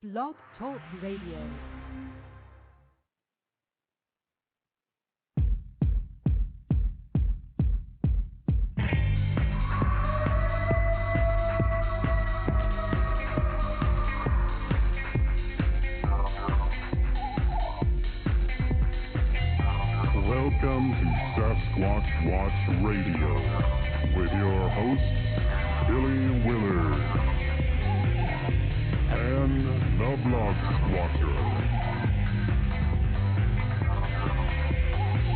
Blog Talk Radio. Welcome to Sasquatch Watch Radio with your host, Billy Willard, and the Blog Squatcher.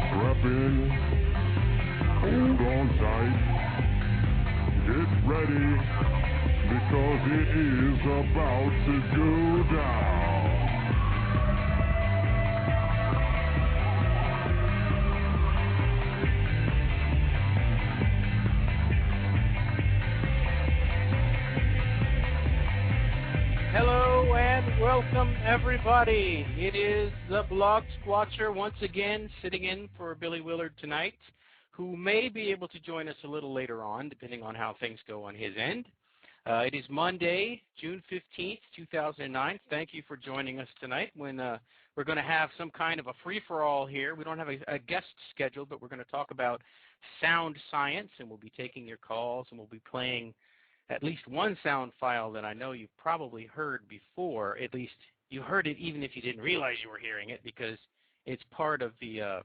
Strap in, hold on tight, get ready, because it is about to go down. Hello and welcome, everybody. It is the Blog Squatcher once again sitting in for Billy Willard tonight, who may be able to join us a little later on, depending on how things go on his end. It is Monday, June 15th, 2009. Thank you for joining us tonight when we're going to have some kind of a free-for-all here. We don't have a guest scheduled, but we're going to talk about sound science, and we'll be taking your calls, and we'll be playing at least one sound file that I know you've probably heard before. At least you heard it even if you didn't realize you were hearing it, because it's part of the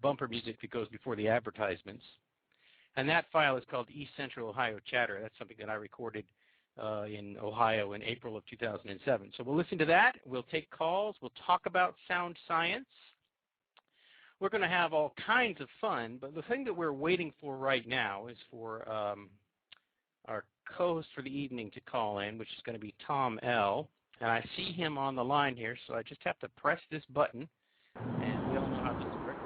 bumper music that goes before the advertisements. And that file is called East Central Ohio Chatter. That's something that I recorded in Ohio in April of 2007. So we'll listen to that. We'll take calls. We'll talk about sound science. We're going to have all kinds of fun, but the thing that we're waiting for right now is for our co-host for the evening to call in, which is going to be Tom L. And I see him on the line here, so I just have to press this button, and we all know how this works.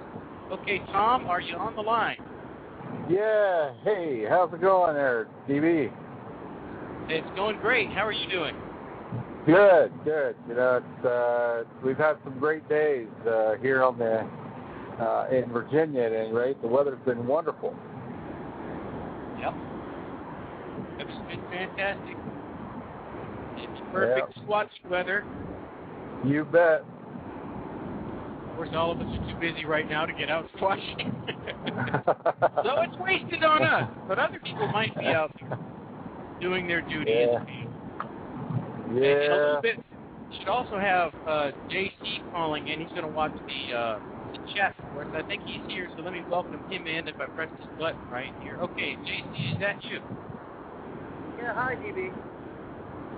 Okay, Tom, are you on the line? Yeah, hey, how's it going there, DB? It's going great. How are you doing? Good. You know, we've had some great days here on in Virginia at any rate. The weather's been wonderful. Yep. It's been fantastic. It's perfect squatch weather. You bet. Of course, all of us are too busy right now to get out squatching. So it's wasted on us, but other people might be out there doing their duty. Yeah. And a little bit, you should also have JC calling in. He's going to watch the chat for us. I think he's here, so let me welcome him in if I press this button right here. Okay, JC, is that you? Yeah, hi, DB.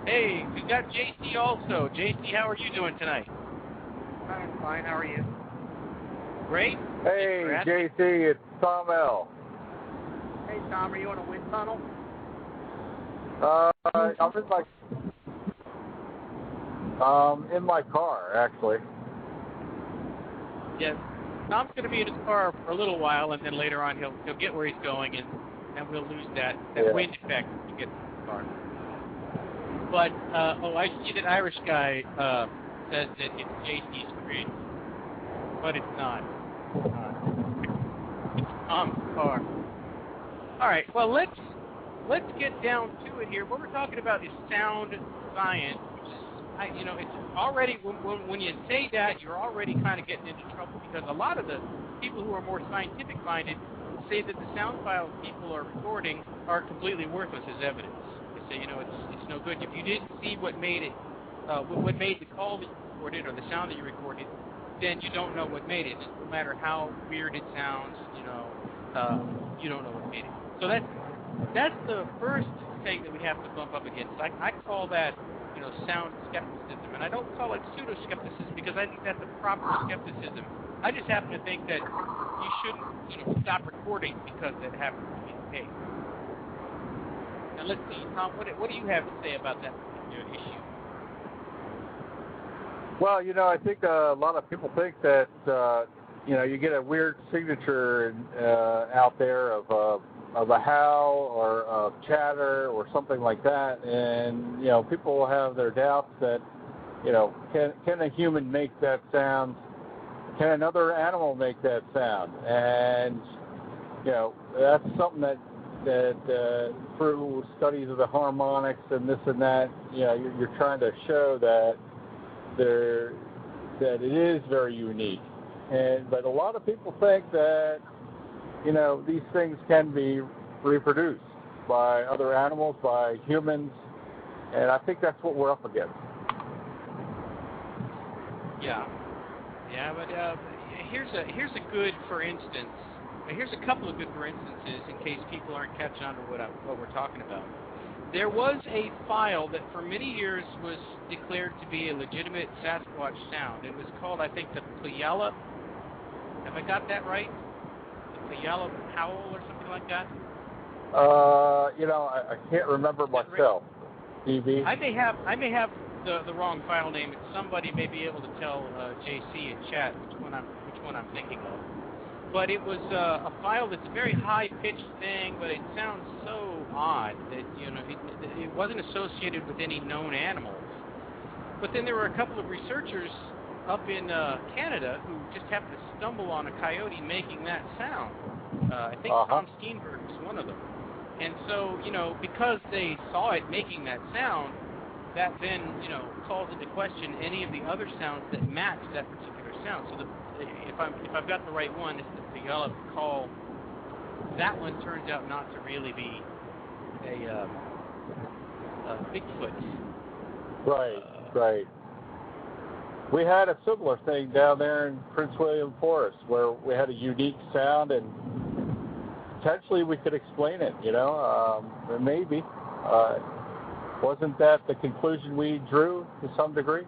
Hey, we got JC also. JC, how are you doing tonight? I'm fine. How are you? Great. Hey, JC, it's Tom L. Hey, Tom, are you on a wind tunnel? I'm in my car, actually. Yes. Tom's going to be in his car for a little while, and then later on he'll get where he's going, and we'll lose that wind effect when he gets in the car. But, I see that Irish guy says that it's JC's screen, but it's not. It's Tom's car. All right, well, let's get down to it here. What we're talking about is sound science, which is, it's already, when you say that, you're already kind of getting into trouble, because a lot of the people who are more scientific-minded say that the sound files people are recording are completely worthless as evidence. They say, it's no good. If you didn't see what made it, what made the call that you recorded or the sound that you recorded, then you don't know what made it. No matter how weird it sounds, you don't know what made it. So that's the first thing that we have to bump up against. I call that, sound skepticism, and I don't call it pseudo-skepticism because I think that's a proper skepticism. I just happen to think that you shouldn't, stop recording because that happens to be the case. Now let's see, Tom, what do you have to say about that particular issue? Well, I think a lot of people think that, you get a weird signature out there of a howl or a chatter or something like that, and, people will have their doubts that, can a human make that sound? Can another animal make that sound? And, that's something that that through studies of the harmonics and this and that, you're trying to show that that it is very unique. But a lot of people think that these things can be reproduced by other animals, by humans, and I think that's what we're up against. Yeah, but here's a good for instance. Here's a couple of good for instances in case people aren't catching on to what we're talking about. There was a file that for many years was declared to be a legitimate Sasquatch sound. It was called, I think, the Puyallup. Have I got that right? The Puyallup howl or something like that? I can't remember myself. DB. I may have the wrong file name. Somebody may be able to tell JC in chat which one I'm thinking of. But it was a file that's a very high-pitched thing, but it sounds so odd that it wasn't associated with any known animals. But then there were a couple of researchers up in Canada who just happened to stumble on a coyote making that sound. I think Tom Steenberg was one of them. And so, because they saw it making that sound, that then, calls into question any of the other sounds that match that particular sound. So if I've got the right one, it's the Puyallup call. That one turns out not to really be a Bigfoot. Right. We had a similar thing down there in Prince William Forest where we had a unique sound, and potentially we could explain it, maybe. Wasn't that the conclusion we drew to some degree?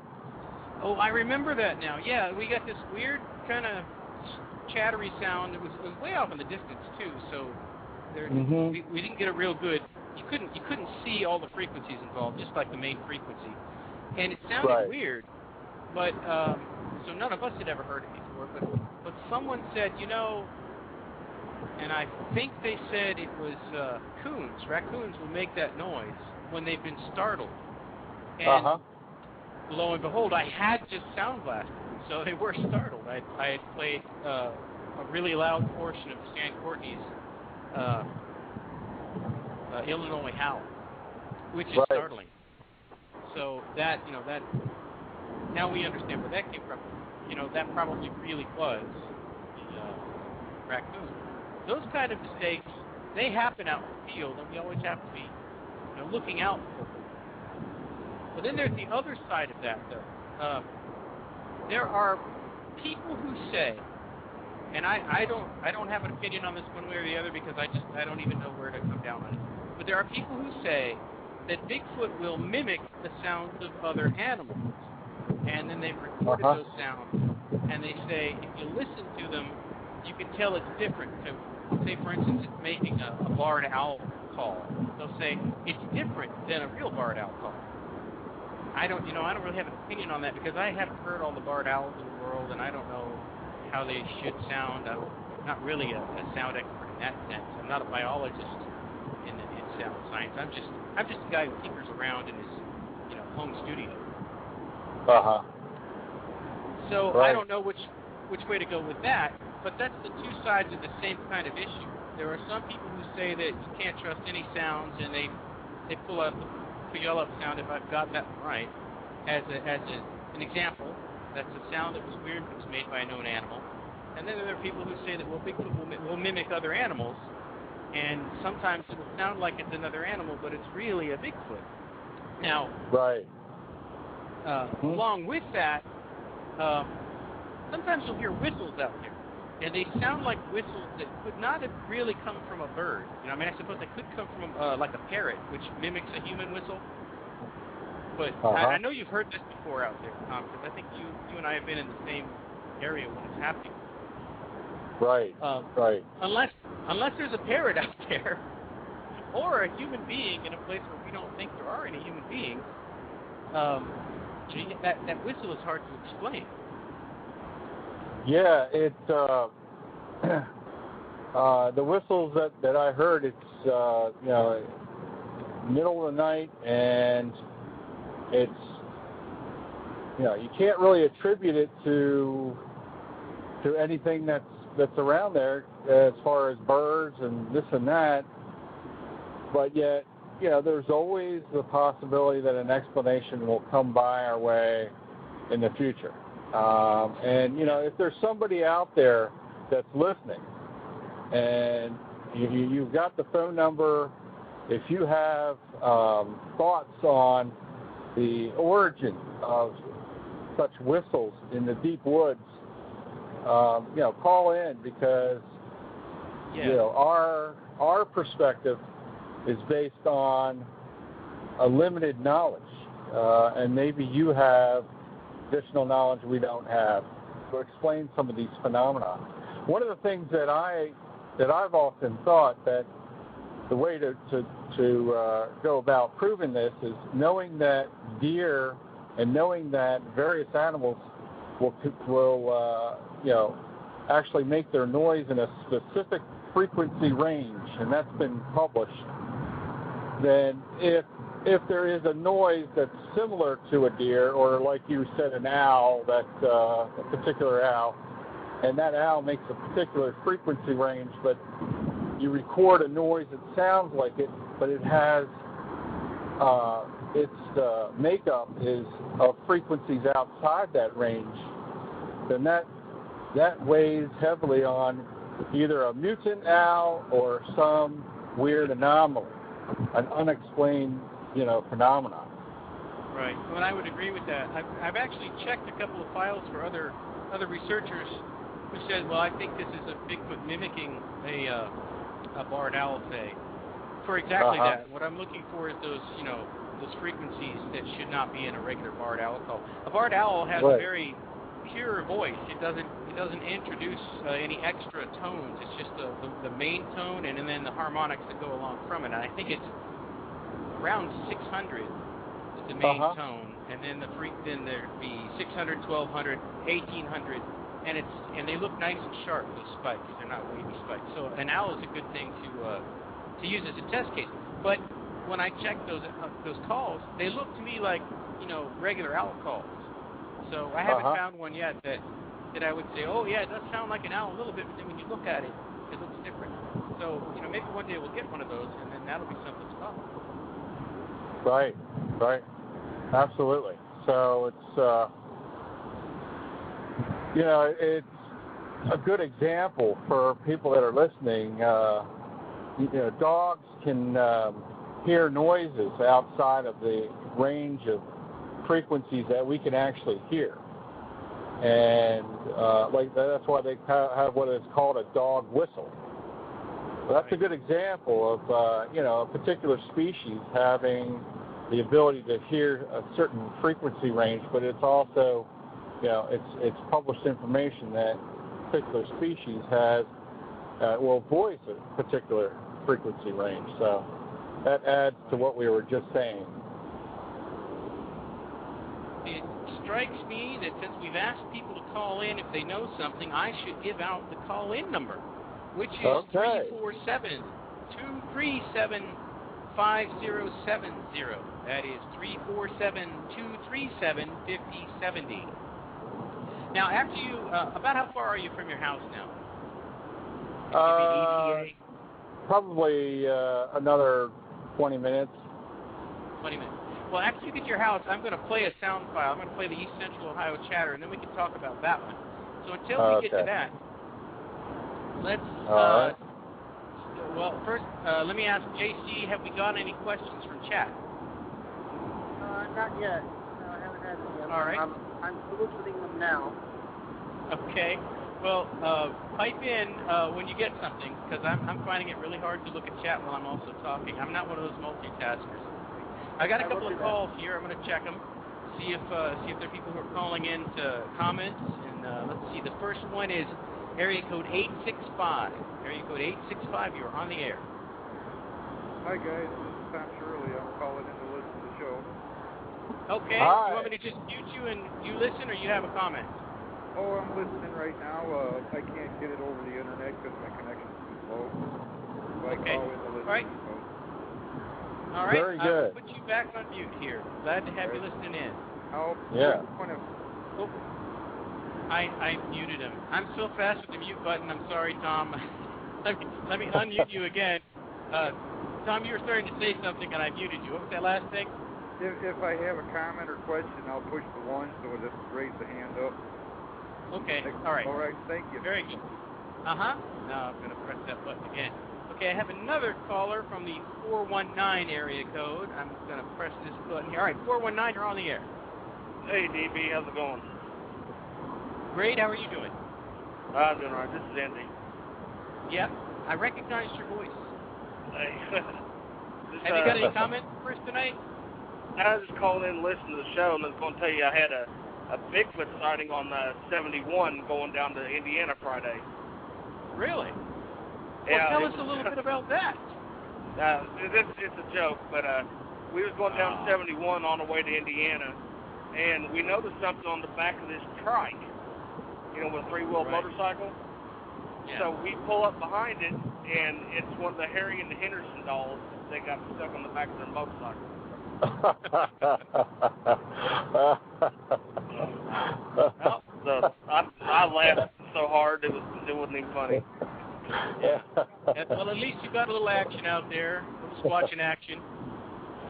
Oh, I remember that now. Yeah, we got this weird kind of chattery sound. It was way off in the distance too, so we didn't get a real good. You couldn't see all the frequencies involved, just like the main frequency, and it sounded weird. But so none of us had ever heard it before. But someone said, and I think they said it was coons. Raccoons will make that noise when they've been startled. And lo and behold, I had just sound blasted, so they were startled. I had played a really loud portion of Stan Courtney's Illinois Howl, which is startling. So that, that now we understand where that came from. That probably really was the raccoon. Those kind of mistakes, they happen out in the field, and we always have to be looking out for them. But then there's the other side of that, though. There are people who say, and I don't have an opinion on this one way or the other because I don't even know where to come down on it. But there are people who say that Bigfoot will mimic the sounds of other animals, and then they've recorded those sounds, and they say if you listen to them, you can tell it's different. So, say for instance, it's making a barred owl call. They'll say it's different than a real barred owl call. I don't really have an opinion on that because I haven't heard all the barred owls in the world, and I don't know how they should sound. I'm not really a sound expert in that sense. I'm not a biologist in sound science. I'm just a guy who tinkers around in his home studio. So I don't know which way to go with that, but that's the two sides of the same kind of issue. There are some people who say that you can't trust any sounds, and they pull out the Puyallup sound, if I've got that right, as an example. That's a sound that was weird, but was made by a known animal. And then there are people who say that Bigfoot will mimic other animals, and sometimes it will sound like it's another animal, but it's really a Bigfoot. Now, along with that, sometimes you'll hear whistles out there, and they sound like whistles that could not have really come from a bird. I suppose they could come from like a parrot, which mimics a human whistle. But I know you've heard this before out there, Tom, because I think you and I have been in the same area when it's happening. Right. Unless there's a parrot out there, or a human being in a place where we don't think there are any human beings, that whistle is hard to explain. Yeah, the whistles that I heard, it's middle of the night, and it's you can't really attribute it to anything that's around there as far as birds and this and that. but yet, there's always the possibility that an explanation will come by our way in the future. And if there's somebody out there that's listening, and you've got the phone number, if you have thoughts on the origin of such whistles in the deep woods, call in, because our perspective is based on a limited knowledge, and maybe you have additional knowledge we don't have to explain some of these phenomena. One of the things that I've often thought that the way to go about proving this is knowing that deer and knowing that various animals will actually make their noise in a specific frequency range, and that's been published. Then if there is a noise that's similar to a deer, or like you said, an owl, a particular owl, and that owl makes a particular frequency range, but you record a noise that sounds like it, but it has its makeup is of frequencies outside that range, then that weighs heavily on either a mutant owl or some weird anomaly, an unexplained, phenomenon. Right. Well, I would agree with that. I've actually checked a couple of files for other researchers who said, well, I think this is a Bigfoot mimicking a barred owl, say. For exactly that. What I'm looking for is those frequencies that should not be in a regular barred owl call. A barred owl has a very pure voice. It doesn't introduce any extra tones. It's just the main tone and then the harmonics that go along from it. And I think it's around 600 is the main tone, and then then there'd be 600, 1200, 1800, and they look nice and sharp, those spikes. They're not wavy spikes. So an owl is a good thing to use as a test case. But when I checked those calls, they look to me like regular owl calls. So I haven't found one yet that I would say, oh yeah, it does sound like an owl a little bit, but then when you look at it, it looks different. So maybe one day we'll get one of those, and then that'll be something to follow. Right, absolutely. So it's it's a good example for people that are listening. Dogs can hear noises outside of the range of frequencies that we can actually hear, and that's why they have what is called a dog whistle. That's a good example of a particular species having the ability to hear a certain frequency range, but it's also it's published information that a particular species will voice a particular frequency range. So that adds to what we were just saying. It strikes me that since we've asked people to call in if they know something, I should give out the call-in number, which is 347-237-5070. That is 347-237-5070. Now, after you, about how far are you from your house now? Probably another 20 minutes. 20 minutes. Well, after you get to your house, I'm going to play a sound file. I'm going to play the East Central Ohio Chatter, and then we can talk about that one. So until we get to that, let's, well, first, let me ask JC, have we got any questions from chat? Not yet. No, I haven't had any. All right. I'm soliciting them now. Okay. Well, pipe in when you get something, because I'm finding it really hard to look at chat while I'm also talking. I'm not one of those multitaskers. I got a couple of calls here. I'm going to check them, see if there are people who are calling in to comments. And let's see. The first one is area code 865. Area code 865. You're on the air. Hi guys, this is Tom Shirley. I'm calling in to listen to the show. Okay. Hi. You want me to just mute you and you listen, or you have a comment? Oh, I'm listening right now. I can't get it over the internet because my connection's too slow. So I call in to listen. All right. All right. Very good. I'll put you back on mute here. Glad to have you listening in. I muted him. I'm so fast with the mute button. I'm sorry, Tom. let me unmute you again. Tom, you were starting to say something, and I muted you. What was that last thing? If I have a comment or question, I'll push the 1 so it raise the hand up. Okay, all right. All right, thank you. Very good. Uh-huh. Now I'm going to press that button again. Okay, I have another caller from the 419 area code. I'm going to press this button here. All right, 419, you're on the air. Hey, DB, how's it going? Great, how are you doing? I'm doing all right. This is Andy. Yep, I recognized your voice. Hey. Have you got any comments for us tonight? I just called in and listened to the show, and I was going to tell you I had a Bigfoot sighting on 71 going down to Indiana Friday. Really? Yeah, well, tell us a little bit about that. It's a joke, but we was going down 71 on the way to Indiana, and we noticed something on the back of this trike, with a three-wheel motorcycle. Yeah. So we pull up behind it, and it's one of the Harry and the Henderson dolls that got stuck on the back of their motorcycle. So I laughed so hard it wasn't even funny. Yeah. Well, at least you got a little action out there. A little squatching action.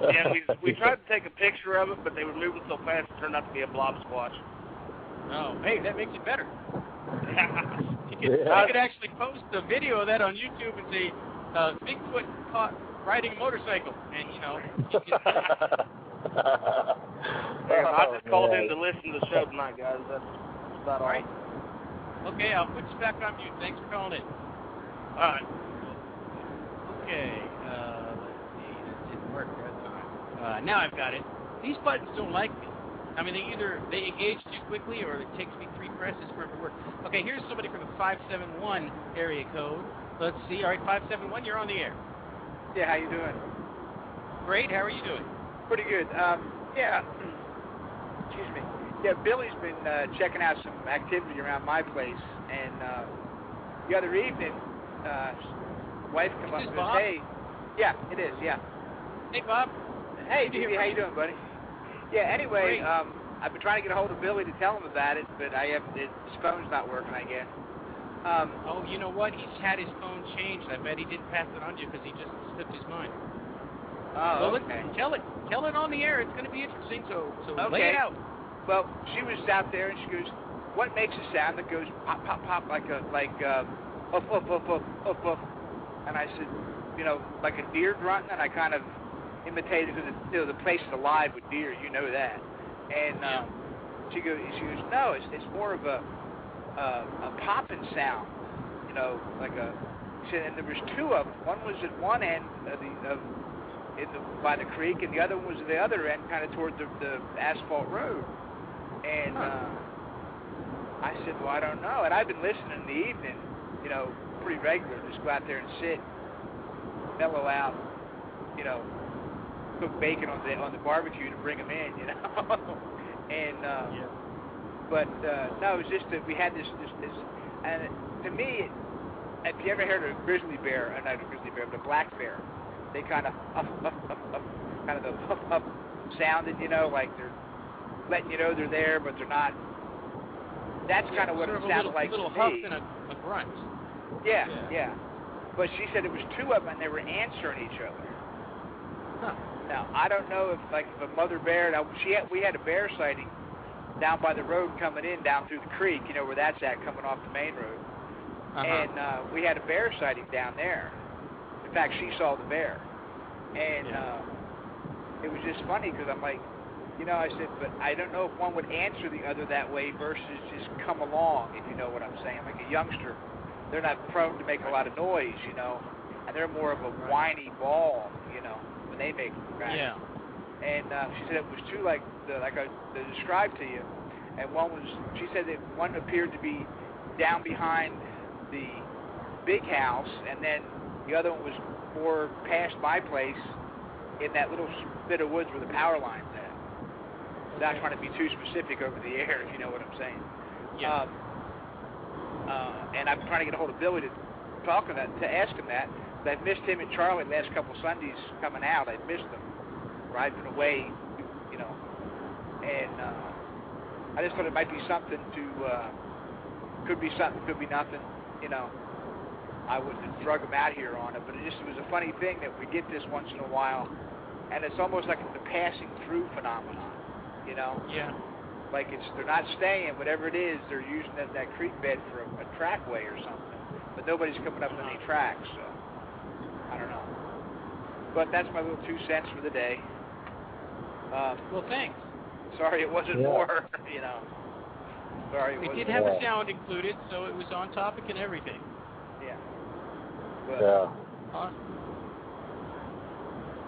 Yeah, we tried to take a picture of it, but they were moving so fast it turned out to be a blob squatch. Oh, hey, that makes it better. You could actually post a video of that on YouTube and say, Bigfoot caught riding a motorcycle, and you can... I just called in to listen to the show tonight, guys. That's about all. Right. Okay, I'll put you back on mute. Thanks for calling in. All right. Okay, let's see. That didn't work that time. Now I've got it. These buttons don't like me. I mean, they engage too quickly, or it takes me 3 presses for it to work. Okay, here's somebody from the 571 area code. Let's see. All right, 571, you're on the air. Yeah, how you doing? Great. How are you doing? Pretty good. Excuse me. Yeah, Billy's been checking out some activity around my place, and the other evening, wife came up and said, "Hey, yeah, it is, yeah." Hey, Bob. Hey, DB, how you doing, buddy? Yeah. Anyway, Great. I've been trying to get a hold of Billy to tell him about it, but his phone's not working, I guess. Oh, you know what? He's had his phone changed. I bet he didn't pass it on to you because he just slipped his mind. Oh, well, okay. Tell it on the air. It's going to be interesting. So okay. Lay it out. Well, she was out there and she goes, "What makes a sound that goes pop, pop, pop like up, up, up, up?" And I said, like a deer grunting, and I kind of imitated because the place is alive with deer, you know that. And she goes, "No, it's more of a popping sound, like a." She said, and there was 2 of them. One was at one end by the creek, and the other one was at the other end, kind of toward the asphalt road. And I said, "Well, I don't know." And I've been listening in the evening, pretty regular. Just go out there and sit, mellow out, cook bacon on the barbecue to bring them in, And but no, it was just that we had this, and to me, have you ever heard of a grizzly bear? Not a grizzly bear, but a black bear. They kind of kind of the huff sounding, like they're letting you know they're there, but they're not. That's kind of what it sounded like to me. A little huff and a grunt. Yeah. But she said it was 2 of them, and they were answering each other. Huh. Now, I don't know if a mother bear. Now, we had a bear sighting down by the road coming in, down through the creek, where that's at, coming off the main road. And we had a bear sighting down there. In fact, she saw the bear. And it was just funny because I'm like, I said, but I don't know if one would answer the other that way versus just come along, if you know what I'm saying. Like a youngster, they're not prone to make a lot of noise, and they're more of a whiny ball, when they make cracks. Yeah. And she said it was 2 like I described to you, and she said that one appeared to be down behind the big house, and then the other one was more past my place in that little bit of woods where the power line's at. Without trying to be too specific over the air, if you know what I'm saying. Yeah. And I'm trying to get a hold of Billy to talk to ask him that. I've missed him and Charlie the last couple of Sundays coming out. I've missed them. I've been away, and I just thought it might be something to, could be something, could be nothing, I wouldn't have drug him out here on it. But it was a funny thing that we get this once in a while, and it's almost like it's a passing through phenomenon, you know? Yeah. Like they're not staying, whatever it is, they're using that creek bed for a trackway or something. But nobody's coming up any tracks, so I don't know. But that's my little 2 cents for the day. Well, thanks. Sorry it wasn't more, you know. Sorry it wasn't. We did have a sound included, so it was on topic and everything. Yeah. But, Awesome.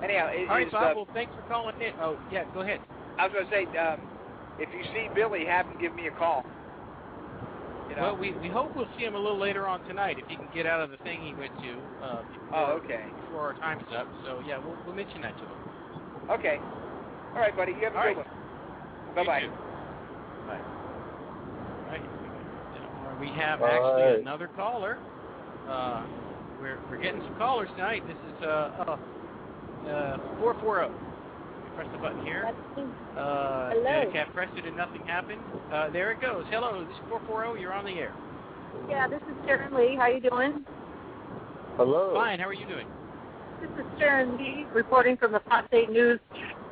Anyhow, all right, Bob. Well, thanks for calling in. Oh, yeah, go ahead. I was going to say, if you see Billy, have him give me a call. You know? Well, we hope we'll see him a little later on tonight if he can get out of the thing he went to before our time's up. So, yeah, we'll mention that to him. Okay. All right, buddy. You have a good one. Bye-bye. Bye. All right. We have actually another caller. We're getting some callers tonight. This is 440. Press the button here. Hello. Cat pressed it and nothing happened. There it goes. Hello, this is 440. You're on the air. Yeah, this is Sharon Lee. How you doing? Hello. Fine. How are you doing? This is Sharon Lee reporting from the Fox 8 News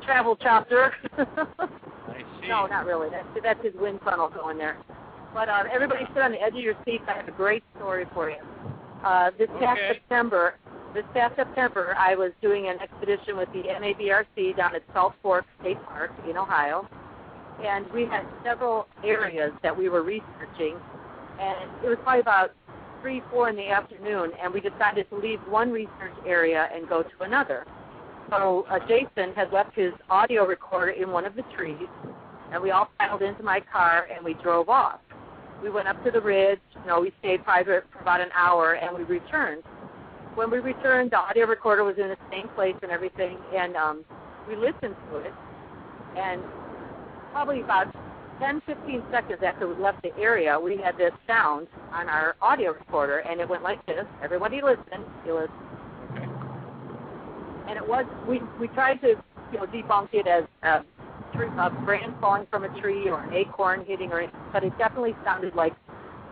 travel chapter. I see. No, not really. That's his wind tunnel going there. But everybody sit on the edge of your seats. I have a great story for you. This past September, I was doing an expedition with the NABRC down at Salt Fork State Park in Ohio, and we had several areas that we were researching, and it was probably about 3, 4 in the afternoon, and we decided to leave one research area and go to another. So Jason had left his audio recorder in one of the trees, and we all piled into my car, and we drove off. We went up to the ridge, we stayed private for about an hour, and we returned. When we returned, the audio recorder was in the same place and everything, and we listened to it. And probably about 10, 15 seconds after we left the area, we had this sound on our audio recorder, and it went like this. Everybody listen. It was, and it was, we tried to, debunk it as a branch falling from a tree or an acorn hitting, but it definitely sounded like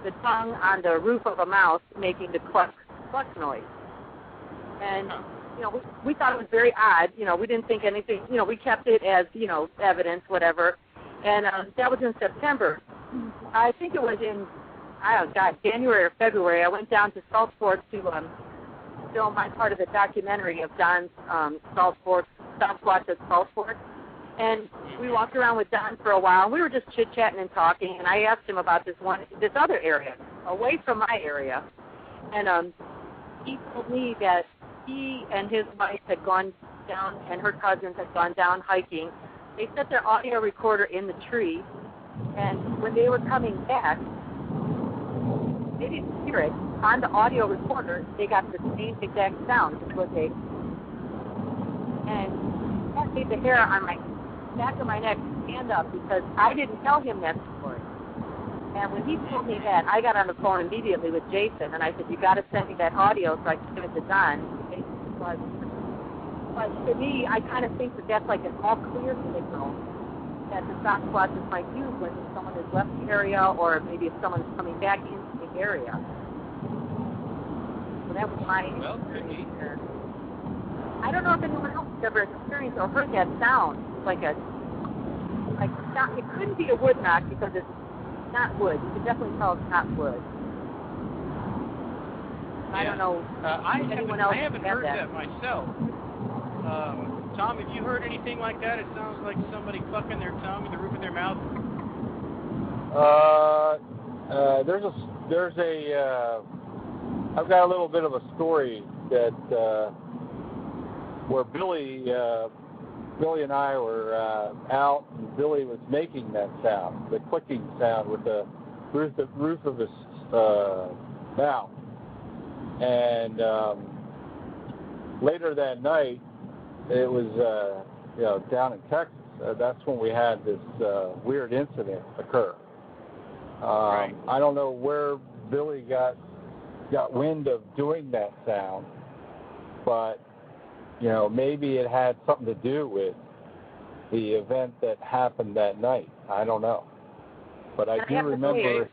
the tongue on the roof of a mouse making the cluck noise. And, we thought it was very odd. We didn't think anything. We kept it as, evidence, whatever. And that was in September. I think it was in, January or February. I went down to Salt Fork to film my part of the documentary of Don's Sasquatch at Salt Fork. And we walked around with Don for a while. We were just chit-chatting and talking, and I asked him about this other area, away from my area. And he told me that he and his wife had gone down, and her cousins had gone down hiking. They set their audio recorder in the tree, and when they were coming back, they didn't hear it. On the audio recorder, they got the same exact sound, which was and that made the hair on my back of my neck stand up because I didn't tell him that story. And when he told me that, I got on the phone immediately with Jason, and I said, you got to send me that audio so I can give it to Don. But to me, I kind of think that that's like an all-clear signal that the Sasquatches might use when someone has left the area or maybe if someone is coming back into the area. So that was my experience there. I don't know if anyone else has ever experienced or heard that sound. Like sound. It couldn't be a wood knock because it's not wood. You can definitely tell it's not wood. I don't know if anyone else I haven't heard that myself. Tom, have you heard anything like that? It sounds like somebody clucking their tongue in the roof of their mouth. I've got a little bit of a story that where Billy and I were out, and Billy was making that sound, the clicking sound with the roof of his mouth. And later that night, it was down in Texas. That's when we had this weird incident occur. I don't know where Billy got wind of doing that sound, but maybe it had something to do with the event that happened that night. I don't know, but I do remember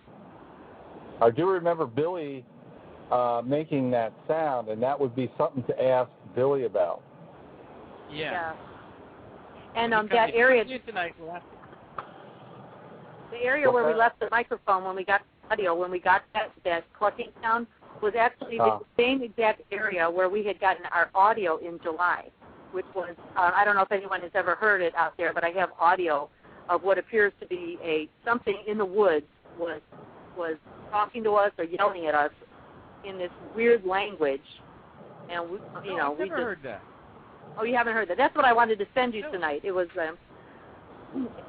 Billy making that sound, and that would be something to ask Billy about. Yeah. And that area, tonight, the area where we left the microphone when we got audio, when we got that clucking sound, was actually the same exact area where we had gotten our audio in July, which was, I don't know if anyone has ever heard it out there, but I have audio of what appears to be something in the woods was talking to us or yelling at us in this weird language. And I've never heard that. Oh, you haven't heard that? That's what I wanted to send you tonight. It was,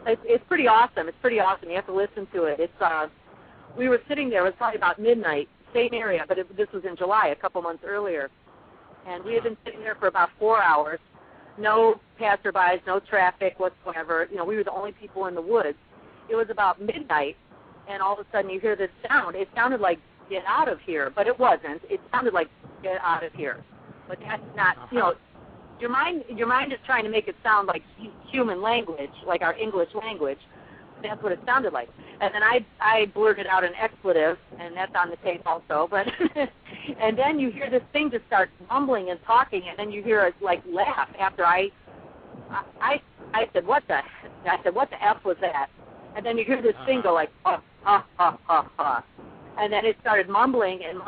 it's pretty awesome. It's pretty awesome. You have to listen to it. It's, we were sitting there. It was probably about midnight, same area, but this was in July, a couple months earlier. And we had been sitting there for about 4 hours. No passerbys, no traffic whatsoever. We were the only people in the woods. It was about midnight, and all of a sudden you hear this sound. It sounded like, get out of here, but it wasn't. It sounded like, get out of here. But that's not, your mind is trying to make it sound like human language, like our English language. That's what it sounded like. And then I blurted out an expletive, and that's on the tape also. But and then you hear this thing just start mumbling and talking, and then you hear it like laugh after I said, what the F was that? And then you hear this thing go like, and then it started mumbling and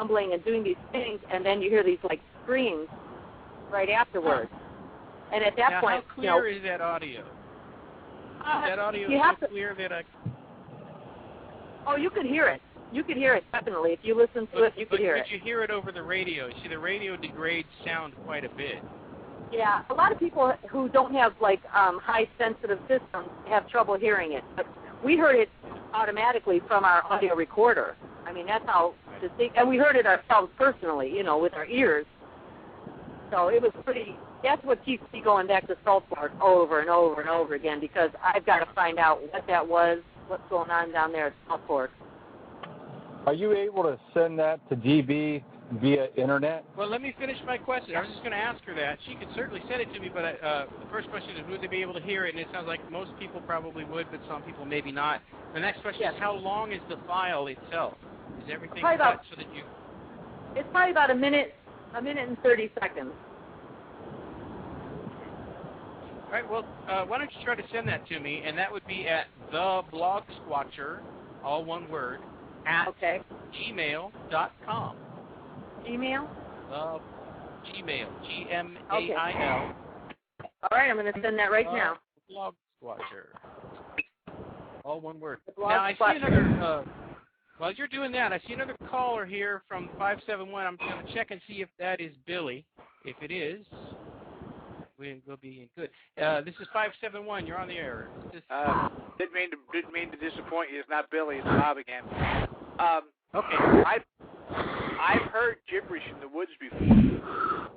doing these things, and then you hear these like screams right afterwards. And at that point, how clear is that audio? Is that audio so clear that I... Oh, you could hear it. You could hear it, definitely. If you listen to it, you could hear it. But you hear it over the radio. See, the radio degrades sound quite a bit. Yeah, a lot of people who don't have, like, high sensitive systems have trouble hearing it. But we heard it automatically from our audio recorder. I mean, that's how distinct. And we heard it ourselves personally, with our ears. So it was pretty... That's what keeps me going back to Saltport over and over and over again, because I've got to find out what that was, what's going on down there at Saltport. Are you able to send that to DB via internet? Well, let me finish my question. I was just going to ask her that. She could certainly send it to me, but the first question is, would they be able to hear it? And it sounds like most people probably would, but some people maybe not. The next question is, how long is the file itself? Is everything cut so that you... It's probably about a minute and 30 seconds. All right, well, why don't you try to send that to me, and that would be at theblogsquatcher, all one word, at gmail.com. Gmail? Gmail, Gmail. All right, I'm going to send that right now. Blogsquatcher, all one word. Now, I see another, while you're doing that, I see another caller here from 571. I'm going to check and see if that is Billy. If it is... We'll be good. This is 571. You're on the air. Didn't mean to disappoint you. It's not Billy. It's Bob again. Okay. I've heard gibberish in the woods before.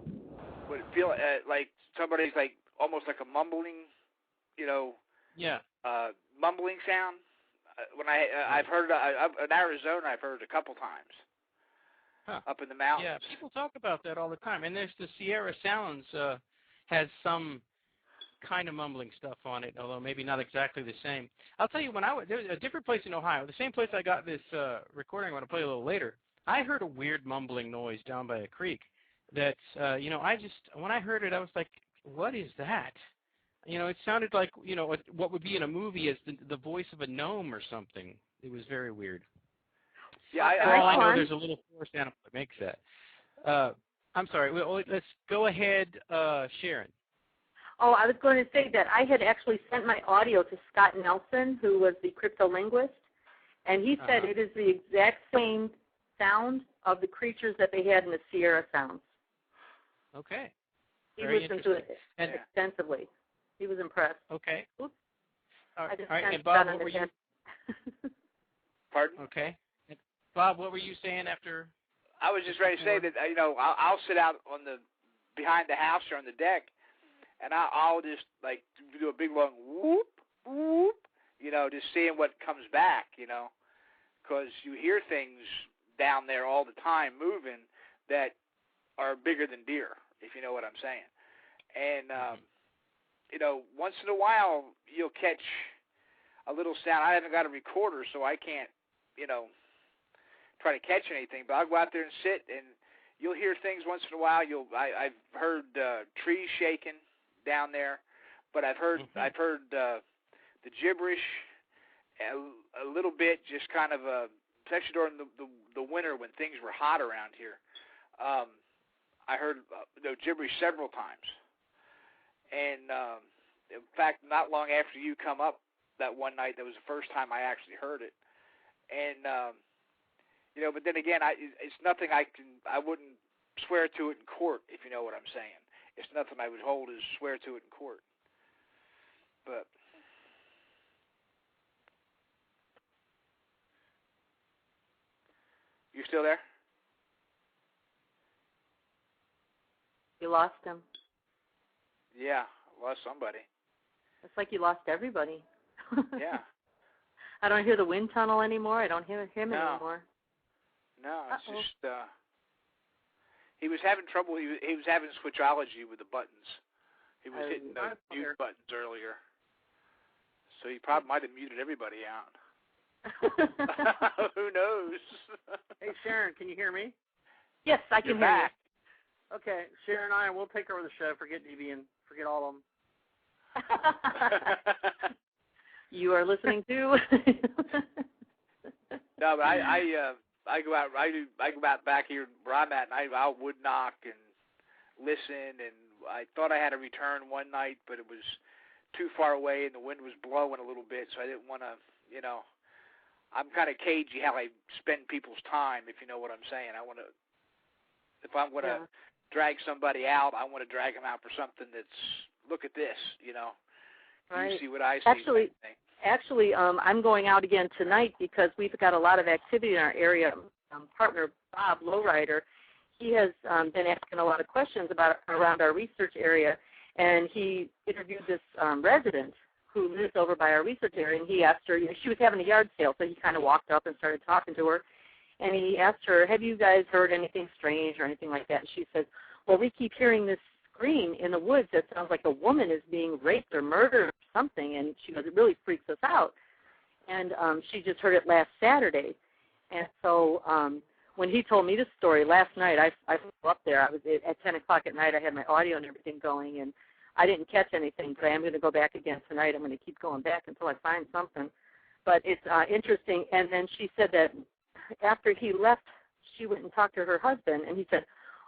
Would it feel like somebody's like almost like a mumbling, mumbling sound? When I've heard in Arizona, I've heard it a couple times. Up in the mountains. Yeah, people talk about that all the time. And there's the Sierra Sounds. Has some kind of mumbling stuff on it, although maybe not exactly the same. I'll tell you, there's a different place in Ohio, the same place I got this recording I'm going to play a little later, I heard a weird mumbling noise down by a creek that, when I heard it, I was like, what is that? It sounded like, what would be in a movie as the voice of a gnome or something. It was very weird. Yeah, I know there's a little forest animal that makes that. I'm sorry. Let's go ahead, Sharon. Oh, I was going to say that I had actually sent my audio to Scott Nelson, who was the cryptolinguist, and he said it is the exact same sound of the creatures that they had in the Sierra Sounds. Okay. He listened to it extensively. He was impressed. Okay. Oops. All right. I just And Bob, what were you? Pardon? Okay. And Bob, what were you saying after? I was just ready to say that, I'll sit out behind the house or on the deck, and I'll just, like, do a big long whoop, whoop, just seeing what comes back, because you hear things down there all the time moving that are bigger than deer, if you know what I'm saying. And, once in a while, you'll catch a little sound. I haven't got a recorder, so I can't, try to catch anything, but I'll go out there and sit, and you'll hear things once in a while. I've heard trees shaking down there, but I've heard the gibberish a little bit, just kind of especially during the winter when things were hot around here. I heard the gibberish several times, and in fact, not long after you come up that one night, that was the first time I actually heard it, and but then again, it's nothing I wouldn't swear to it in court, if you know what I'm saying. It's nothing I would hold as swear to it in court. But you still there? You lost him. Yeah, lost somebody. It's like you lost everybody. Yeah. I don't hear the wind tunnel anymore. I don't hear him anymore. No, it's just he was having trouble. He was having switchology with the buttons. He was hitting the mute buttons earlier, so he probably might have muted everybody out. Who knows? Hey, Sharon, can you hear me? Yes, I can hear you. Okay, Sharon and I will take over the show. Forget DB and forget all of them. You are listening to. No, but I go out back here where I'm at, and I would knock and listen, and I thought I had a return one night, but it was too far away, and the wind was blowing a little bit, so I didn't want to, I'm kind of cagey how I spend people's time, if you know what I'm saying. If I'm going to drag somebody out, I want to drag them out for something that's, look at this, Right. You see what I see. Actually, I'm going out again tonight because we've got a lot of activity in our area. Partner Bob Lowrider, he has been asking a lot of questions around our research area, and he interviewed this resident who lives over by our research area, and he asked her, she was having a yard sale, so he kind of walked up and started talking to her, and he asked her, have you guys heard anything strange or anything like that? And she said, well, we keep hearing this scream in the woods that sounds like a woman is being raped or murdered or something, and she goes, it really freaks us out. And she just heard it last Saturday. And so when he told me this story last night, I flew up there. I was at 10 o'clock at night. I had my audio and everything going, and I didn't catch anything, but I am going to go back again tonight. I'm going to keep going back until I find something. But it's interesting. And then she said that after he left, she went and talked to her husband, and he said,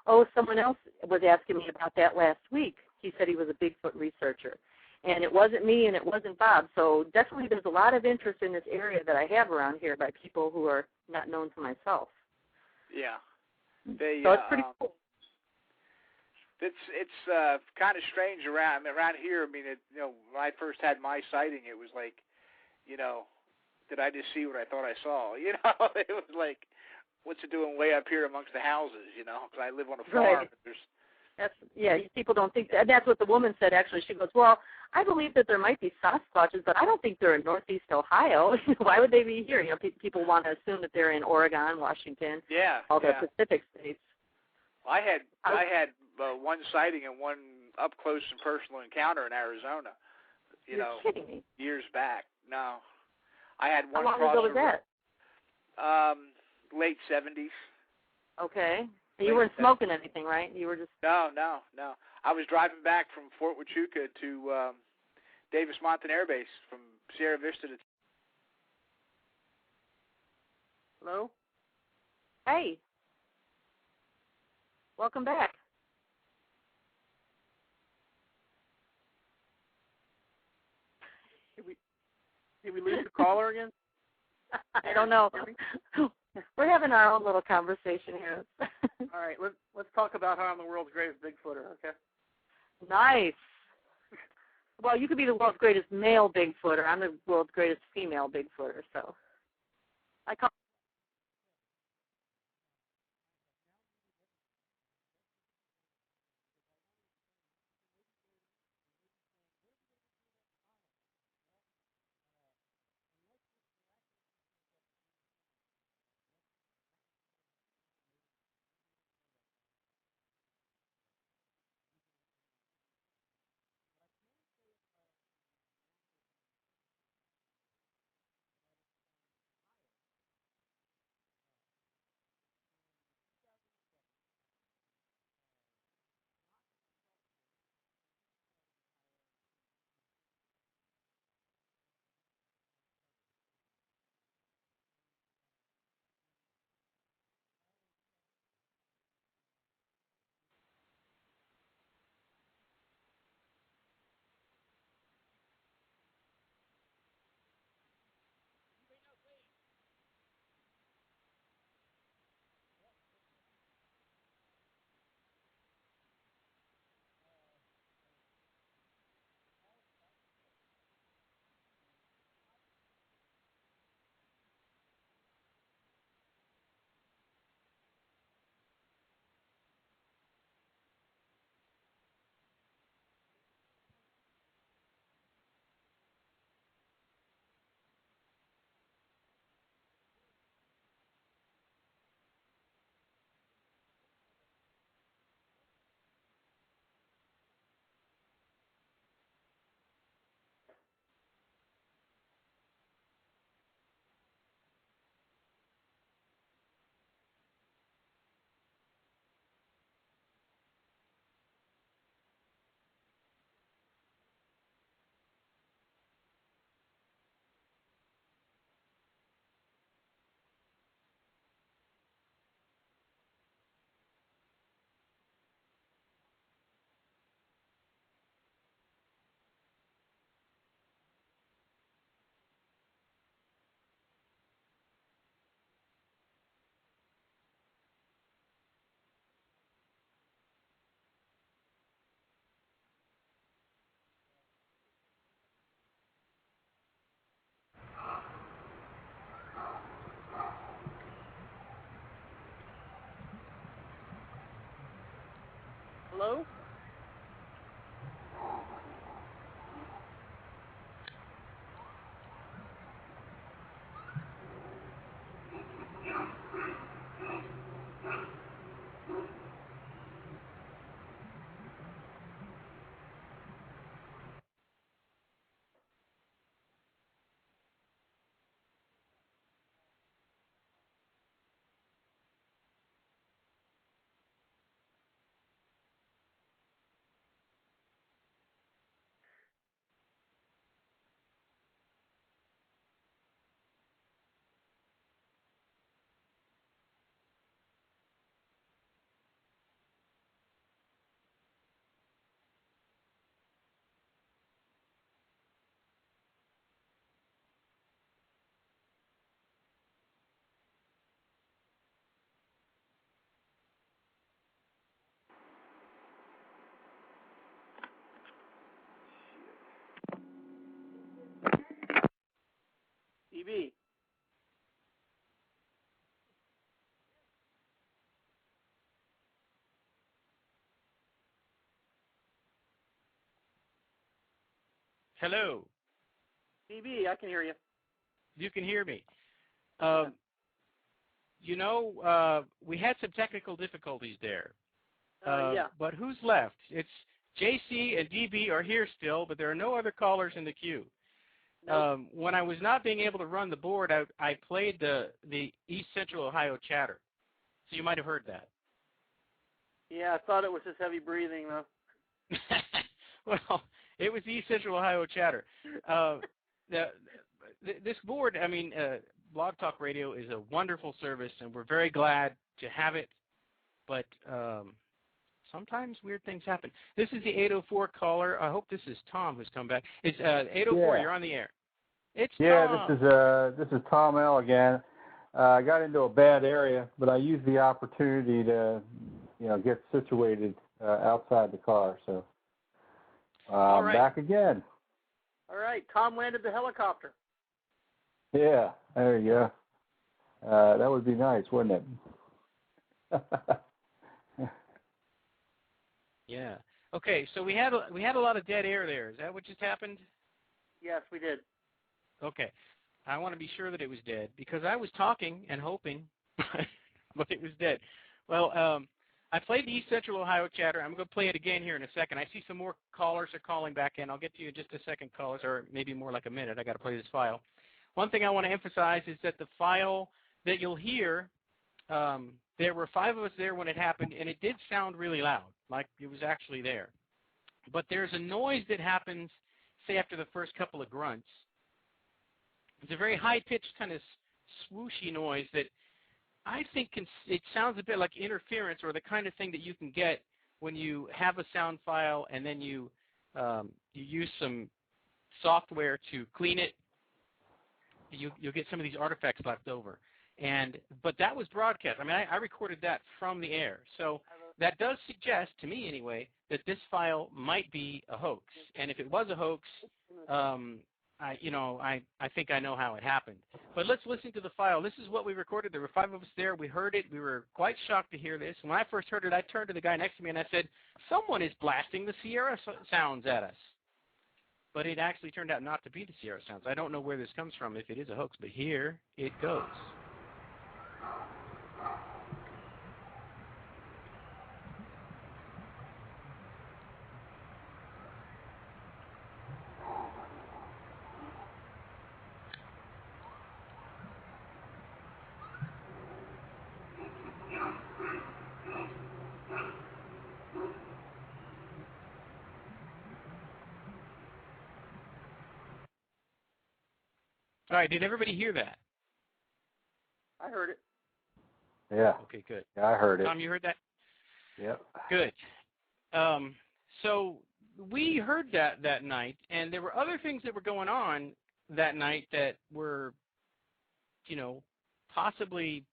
oh, someone else was asking me about that last week. He said he was a Bigfoot researcher. And it wasn't me and it wasn't Bob. So definitely there's a lot of interest in this area that I have around here by people who are not known to myself. Yeah. So it's pretty cool. It's kind of strange around here. I mean, when I first had my sighting, it was like, did I just see what I thought I saw? It was like, what's it doing way up here amongst the houses, because I live on a farm. Right. People don't think that. That's what the woman said, actually. She goes, well, I believe that there might be Sasquatches, but I don't think they're in Northeast Ohio. Why would they be here? People want to assume that they're in Oregon, Washington, all the Pacific states. I had one sighting and one up-close and personal encounter in Arizona, You're kidding me. years back. No. I had one How long ago was that? Late 70s. Okay. You weren't smoking anything, right? You were just... No. I was driving back from Fort Huachuca to Davis Mountain Air Base from Sierra Vista to... Hello? Hey. Welcome back. Did we lose the caller again? I don't know. We're having our own little conversation here. All right, let's talk about how I'm the world's greatest Bigfooter, okay? Nice. Well, you could be the world's greatest male Bigfooter. I'm the world's greatest female Bigfooter, so I call DB. Hello. DB, I can hear you. You can hear me. We had some technical difficulties there. Yeah. But who's left? It's JC and DB are here still, but there are no other callers in the queue. Nope. When I was not being able to run the board, I played the East Central Ohio chatter. So you might have heard that. Yeah, I thought it was just heavy breathing, though. Well, it was East Central Ohio chatter. This board, Blog Talk Radio is a wonderful service, and we're very glad to have it. But sometimes weird things happen. This is the 804 caller. I hope this is Tom who's come back. It's 804. Yeah. You're on the air. It's Tom. Yeah, this is Tom L. again. I got into a bad area, but I used the opportunity to, get situated outside the car. So All right. Back again. All right, Tom landed the helicopter. Yeah, there you go. That would be nice, wouldn't it? Yeah. Okay, so we had a lot of dead air there. Is that what just happened? Yes, we did. Okay. I want to be sure that it was dead because I was talking and hoping, but it was dead. Well, I played the East Central Ohio chatter. I'm going to play it again here in a second. I see some more callers are calling back in. I'll get to you in just a second, callers, or maybe more like a minute. I got to play this file. One thing I want to emphasize is that the file that you'll hear, there were 5 of us there when it happened, and it did sound really loud, like it was actually there. But there's a noise that happens, say, after the first couple of grunts. It's a very high-pitched kind of swooshy noise that I think it sounds a bit like interference, or the kind of thing that you can get when you have a sound file and then you use some software to clean it. You'll get some of these artifacts left over. But that was broadcast. I recorded that from the air. So that does suggest, to me anyway, that this file might be a hoax. And if it was a hoax, I think I know how it happened. But let's listen to the file. This is what we recorded. There were 5 of us there. We heard it. We were quite shocked to hear this. When I first heard it, I turned to the guy next to me and I said, someone is blasting the Sierra sounds at us. But it actually turned out not to be the Sierra sounds. I don't know where this comes from, if it is a hoax, but here it goes. All right, did everybody hear that? I heard it. Yeah. Okay, good. Yeah, I heard it. Tom, you heard that? Yep. Good. So we heard that night, and there were other things that were going on that night that were, possibly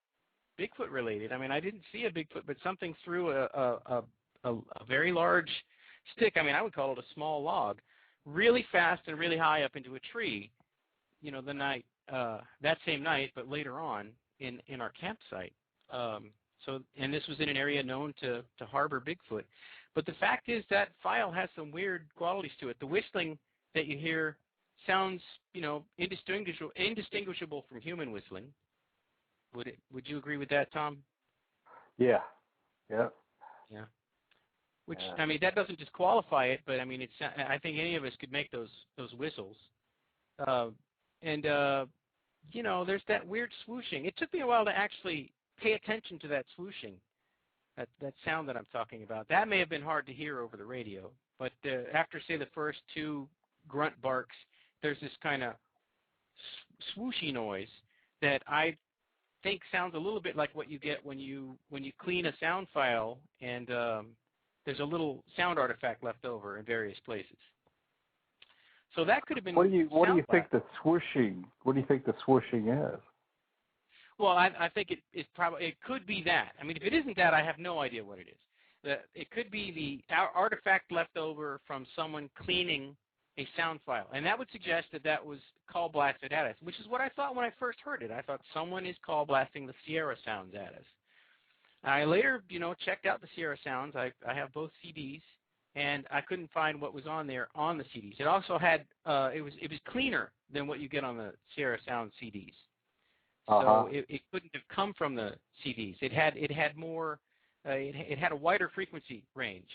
Bigfoot related. I didn't see a Bigfoot, but something threw a very large stick. I would call it a small log, really fast and really high up into a tree. The night, that same night, but later on in our campsite. And this was in an area known to harbor Bigfoot. But the fact is that file has some weird qualities to it. The whistling that you hear sounds, indistinguishable from human whistling. Would you agree with that, Tom? Yeah. Yeah. Yeah. Which, that doesn't disqualify it, but I think any of us could make those whistles. There's that weird swooshing. It took me a while to actually pay attention to that swooshing, that sound that I'm talking about. That may have been hard to hear over the radio, but after, say, the first 2 grunt barks, there's this kind of swooshy noise that I think sounds a little bit like what you get when you clean a sound file and there's a little sound artifact left over in various places. So that could have been. What do you think the swooshing? What do you think the swooshing is? Well, I think it could be that. If it isn't that, I have no idea what it is. It could be the artifact left over from someone cleaning a sound file. And that would suggest that that was call blasted at us, which is what I thought when I first heard it. I thought someone is call blasting the Sierra sounds at us. I later, checked out the Sierra sounds. I have both CDs, and I couldn't find what was on there on the CDs. It also had, it was cleaner than what you get on the Sierra Sound CDs. So it couldn't have come from the CDs. It had more, it had a wider frequency range,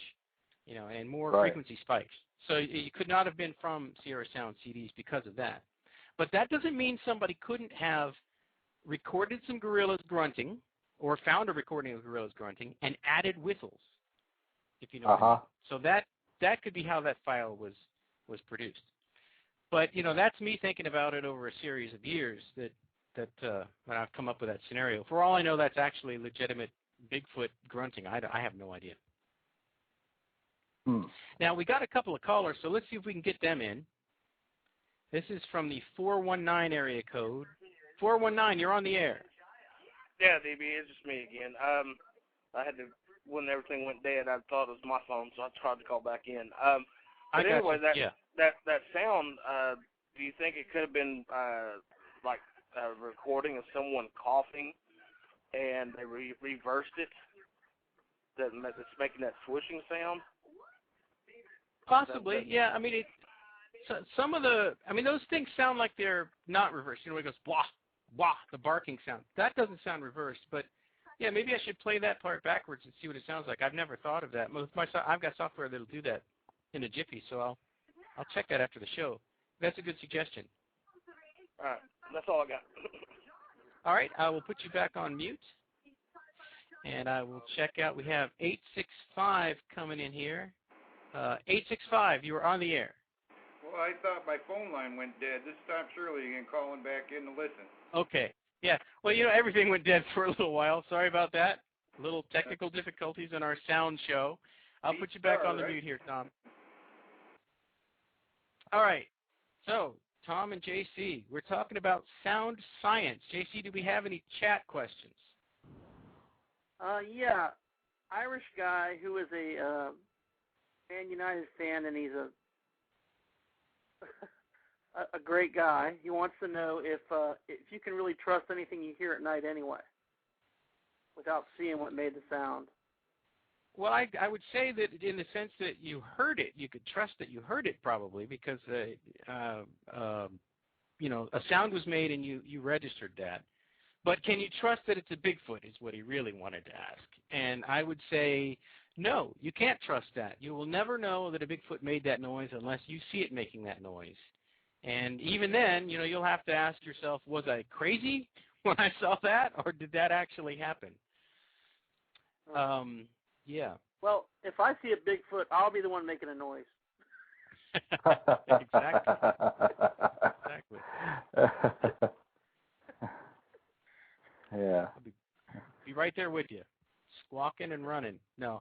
and more frequency spikes. So it could not have been from Sierra Sound CDs because of that. But that doesn't mean somebody couldn't have recorded some gorillas grunting or found a recording of gorillas grunting and added whistles, if you know what I mean. So that could be how that file was produced. But, that's me thinking about it over a series of years that when I've come up with that scenario. For all I know, that's actually legitimate Bigfoot grunting. I have no idea. Now, we got a couple of callers, so let's see if we can get them in. This is from the 419 area code. 419, you're on the air. Yeah, DB, it's just me again. I had to, when everything went dead, I thought it was my phone, so I tried to call back in. But anyway, that sound, do you think it could have been like a recording of someone coughing and they reversed it? That's making that swishing sound? Possibly, yeah. I mean, some of those things sound like they're not reversed. It goes blah, blah, the barking sound. That doesn't sound reversed, but yeah, maybe I should play that part backwards and see what it sounds like. I've never thought of that. I've got software that'll do that in a jiffy, so I'll check that after the show. That's a good suggestion. All right, that's all I got. All right, I will put you back on mute, and I will check out. We have 865 coming in here. 865, you are on the air. Well, I thought my phone line went dead. This time, surely you can call him back in to listen. Okay. Yeah. Well, everything went dead for a little while. Sorry about that. Little technical difficulties in our sound show. I'll put you back on the mute here, Tom. All right. So, Tom and JC, we're talking about sound science. JC, do we have any chat questions? Yeah. Irish guy who is a Man United fan, and he's a great guy. He wants to know if you can really trust anything you hear at night anyway, without seeing what made the sound. Well, I would say that in the sense that you heard it, you could trust that you heard it probably because a sound was made and you registered that. But can you trust that it's a Bigfoot is what he really wanted to ask. And I would say no, you can't trust that. You will never know that a Bigfoot made that noise unless you see it making that noise. And even then, you'll have to ask yourself, was I crazy when I saw that, or did that actually happen? Yeah. Well, if I see a Bigfoot, I'll be the one making a noise. Exactly. Yeah. I'll be right there with you, squawking and running. No,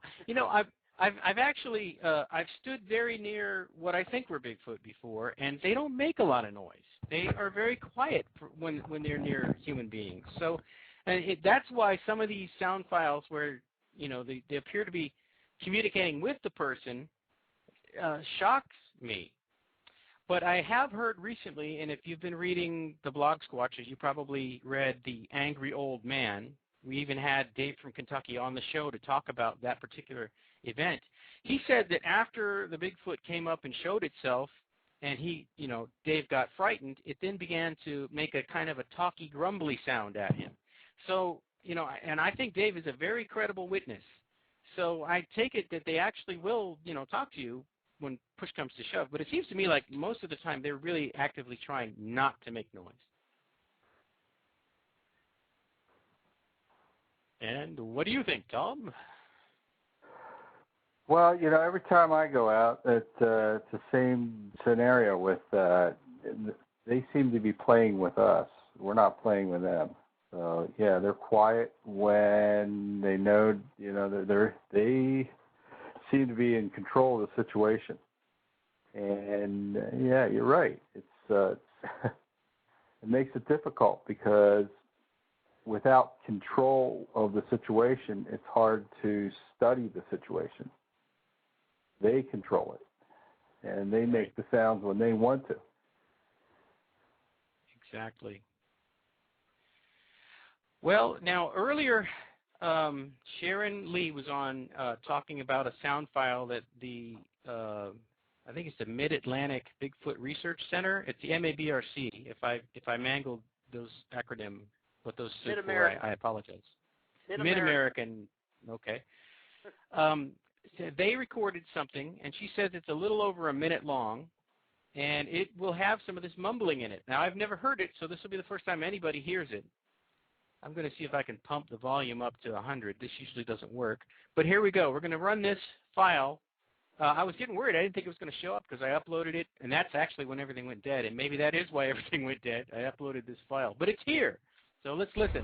I've actually I've stood very near what I think were Bigfoot before, and they don't make a lot of noise. They are very quiet when they're near human beings. So, that's why some of these sound files where they appear to be communicating with the person shocks me. But I have heard recently, and if you've been reading the Blog Squatchers, you probably read The Angry Old Man. We even had Dave from Kentucky on the show to talk about that particular event. He said that after the Bigfoot came up and showed itself, and Dave got frightened, it then began to make a kind of a talky, grumbly sound at him. So, and I think Dave is a very credible witness. So I take it that they actually will, talk to you when push comes to shove. But it seems to me like most of the time they're really actively trying not to make noise. And what do you think, Tom? Well, every time I go out, it's the same scenario with they seem to be playing with us. We're not playing with them. So, yeah, they're quiet when they know, they seem to be in control of the situation. And, yeah, you're right. It makes it difficult because without control of the situation, it's hard to study the situation. They control it. and they make the sounds when they want to. Exactly. Well, now earlier, Sharon Lee was on talking about a sound file that the I think it's the Mid-Atlantic Bigfoot Research Center. It's the MABRC. If I mangled those acronym, what those stood for, I apologize. Mid-American. Okay. So they recorded something, and she says it's a little over a minute long, and it will have some of this mumbling in it. Now, I've never heard it, so this will be the first time anybody hears it. I'm going to see if I can pump the volume up to 100. This usually doesn't work. But here we go. We're going to run this file. I was getting worried. I didn't think it was going to show up because I uploaded it, and that's actually when everything went dead. And maybe that is why everything went dead. I uploaded this file. But it's here. So let's listen.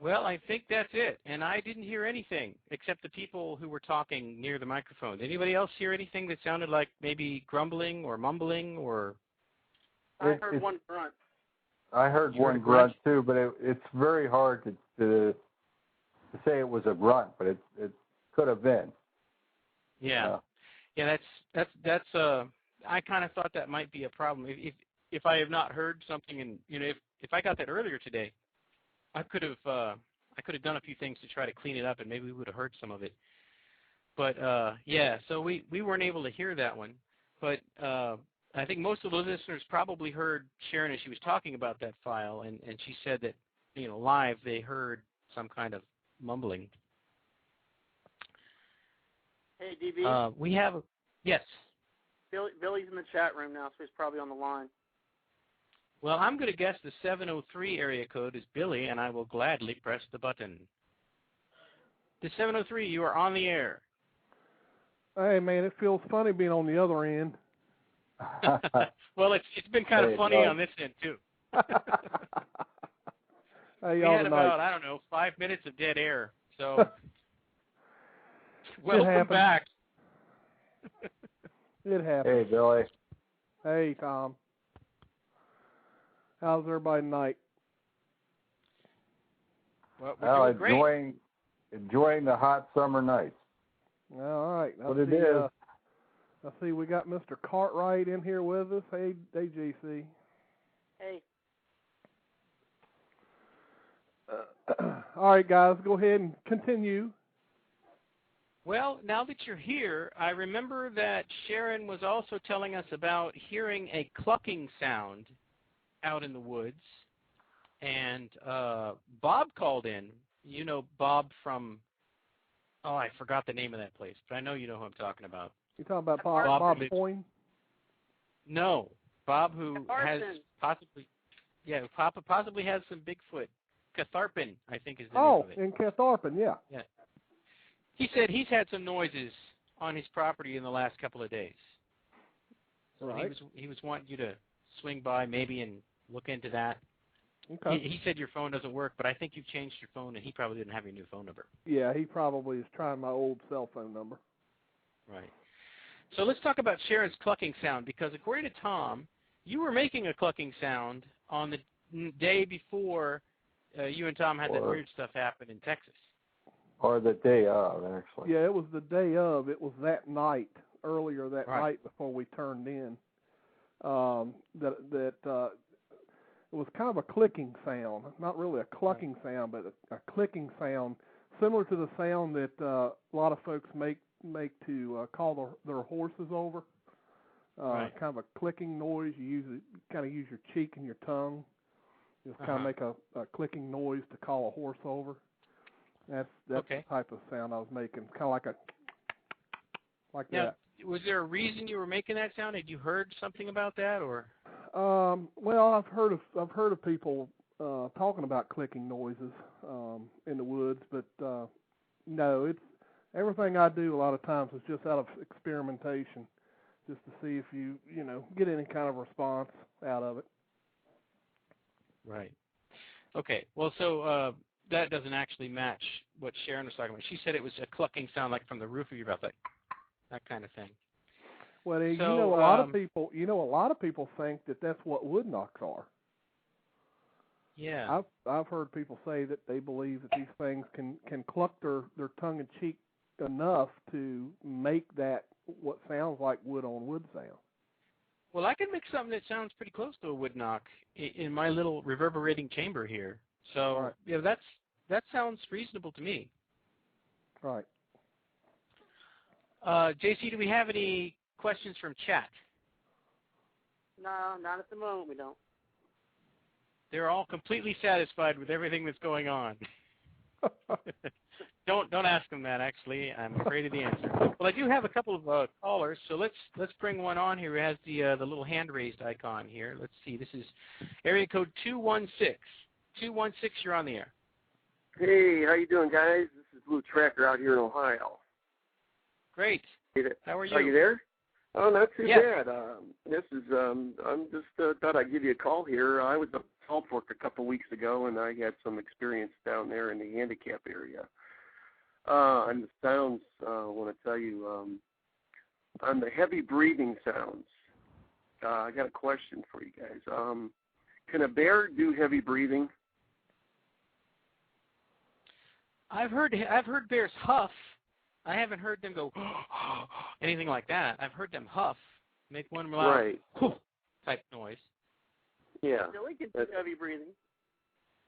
Well, I think that's it. And I didn't hear anything except the people who were talking near the microphone. Did anybody else hear anything that sounded like maybe grumbling or mumbling or? I heard one grunt. I heard one grunt too, but it's very hard to say it was a grunt, but it could have been. Yeah, yeah. That's. I kind of thought that might be a problem. If I have not heard something, and if I got that earlier today, I could have done a few things to try to clean it up, and maybe we would have heard some of it. But yeah, so we weren't able to hear that one. But I think most of the listeners probably heard Sharon as she was talking about that file, and she said that live they heard some kind of mumbling. Hey, DB. We have yes. Billy's in the chat room now, so he's probably on the line. Well, I'm going to guess the 703 area code is Billy, and I will gladly press the button. The 703, you are on the air. Hey, man, it feels funny being on the other end. Well, it's been kind of funny on this end, too. Hey, we had about, I don't know, 5 minutes of dead air. So, welcome back. It happened. Hey, Billy. Hey, Tom. How's everybody tonight? Well, we're doing great. Enjoying the hot summer nights. All right. I see we got Mr. Cartwright in here with us. Hey, GC. Hey. All right, guys, go ahead and continue. Well, now that you're here, I remember that Sharon was also telling us about hearing a clucking sound out in the woods, and Bob called in. You know Bob from, I forgot the name of that place, but I know you know who I'm talking about. You talking about Bob Boyne? No, Bob who has possibly has some Bigfoot. Catharpin, I think is the name of it. In Catharpin, yeah. Yeah. He said he's had some noises on his property in the last couple of days. So right. he was wanting you to swing by maybe and look into that. Okay. He said your phone doesn't work, but I think you've changed your phone, and he probably didn't have your new phone number. Yeah, he probably is trying my old cell phone number. Right. So let's talk about Sharon's clucking sound, because according to Tom, you were making a clucking sound on the day before you and Tom had that weird stuff happen in Texas. Or the day of, actually. Yeah, it was the day of. It was that night, earlier that night before we turned in. It was kind of a clicking sound. Not really a clucking sound, but a clicking sound, similar to the sound that a lot of folks make to call their horses over. Kind of a clicking noise. You kind of use your cheek and your tongue. Just kind of make a clicking noise to call a horse over. That's okay. the type of sound I was making, kind of like that. Now, was there a reason you were making that sound? Had you heard something about that, or? Well, I've heard of people talking about clicking noises in the woods, but no, it's everything I do a lot of times is just out of experimentation, just to see if you get any kind of response out of it. Right. Okay. Well, so that doesn't actually match what Sharon was talking about. She said it was a clucking sound like from the roof of your mouth, like that kind of thing. Well, a lot of people, a lot of people think that that's what wood knocks are. Yeah. I've heard people say that they believe that these things can cluck their tongue in cheek enough to make that what sounds like wood on wood sound. Well, I can make something that sounds pretty close to a wood knock in my little reverberating chamber here. So, right. Yeah, that sounds reasonable to me. Right. JC, do we have any questions from chat? No, not at the moment. We don't. They're all completely satisfied with everything that's going on. Don't ask them that. Actually, I'm afraid of the answer. Well, I do have a couple of callers, so let's bring one on here who has the little hand raised icon here. Let's see. This is area code 216. 216. You're on the air. Hey, how you doing, guys? This is Blue Tracker out here in Ohio. Great. How are you? Are you there? Oh, not too yes. bad. This is I'm just thought I'd give you a call here. I was up in Salt Fork a couple weeks ago, and I had some experience down there in the handicap area. And the sounds, I want to tell you, on the heavy breathing sounds, I got a question for you guys. Can a bear do heavy breathing? I've heard bears huff. I haven't heard them go anything like that. I've heard them huff, make one loud type noise. Yeah. Billy can do heavy breathing.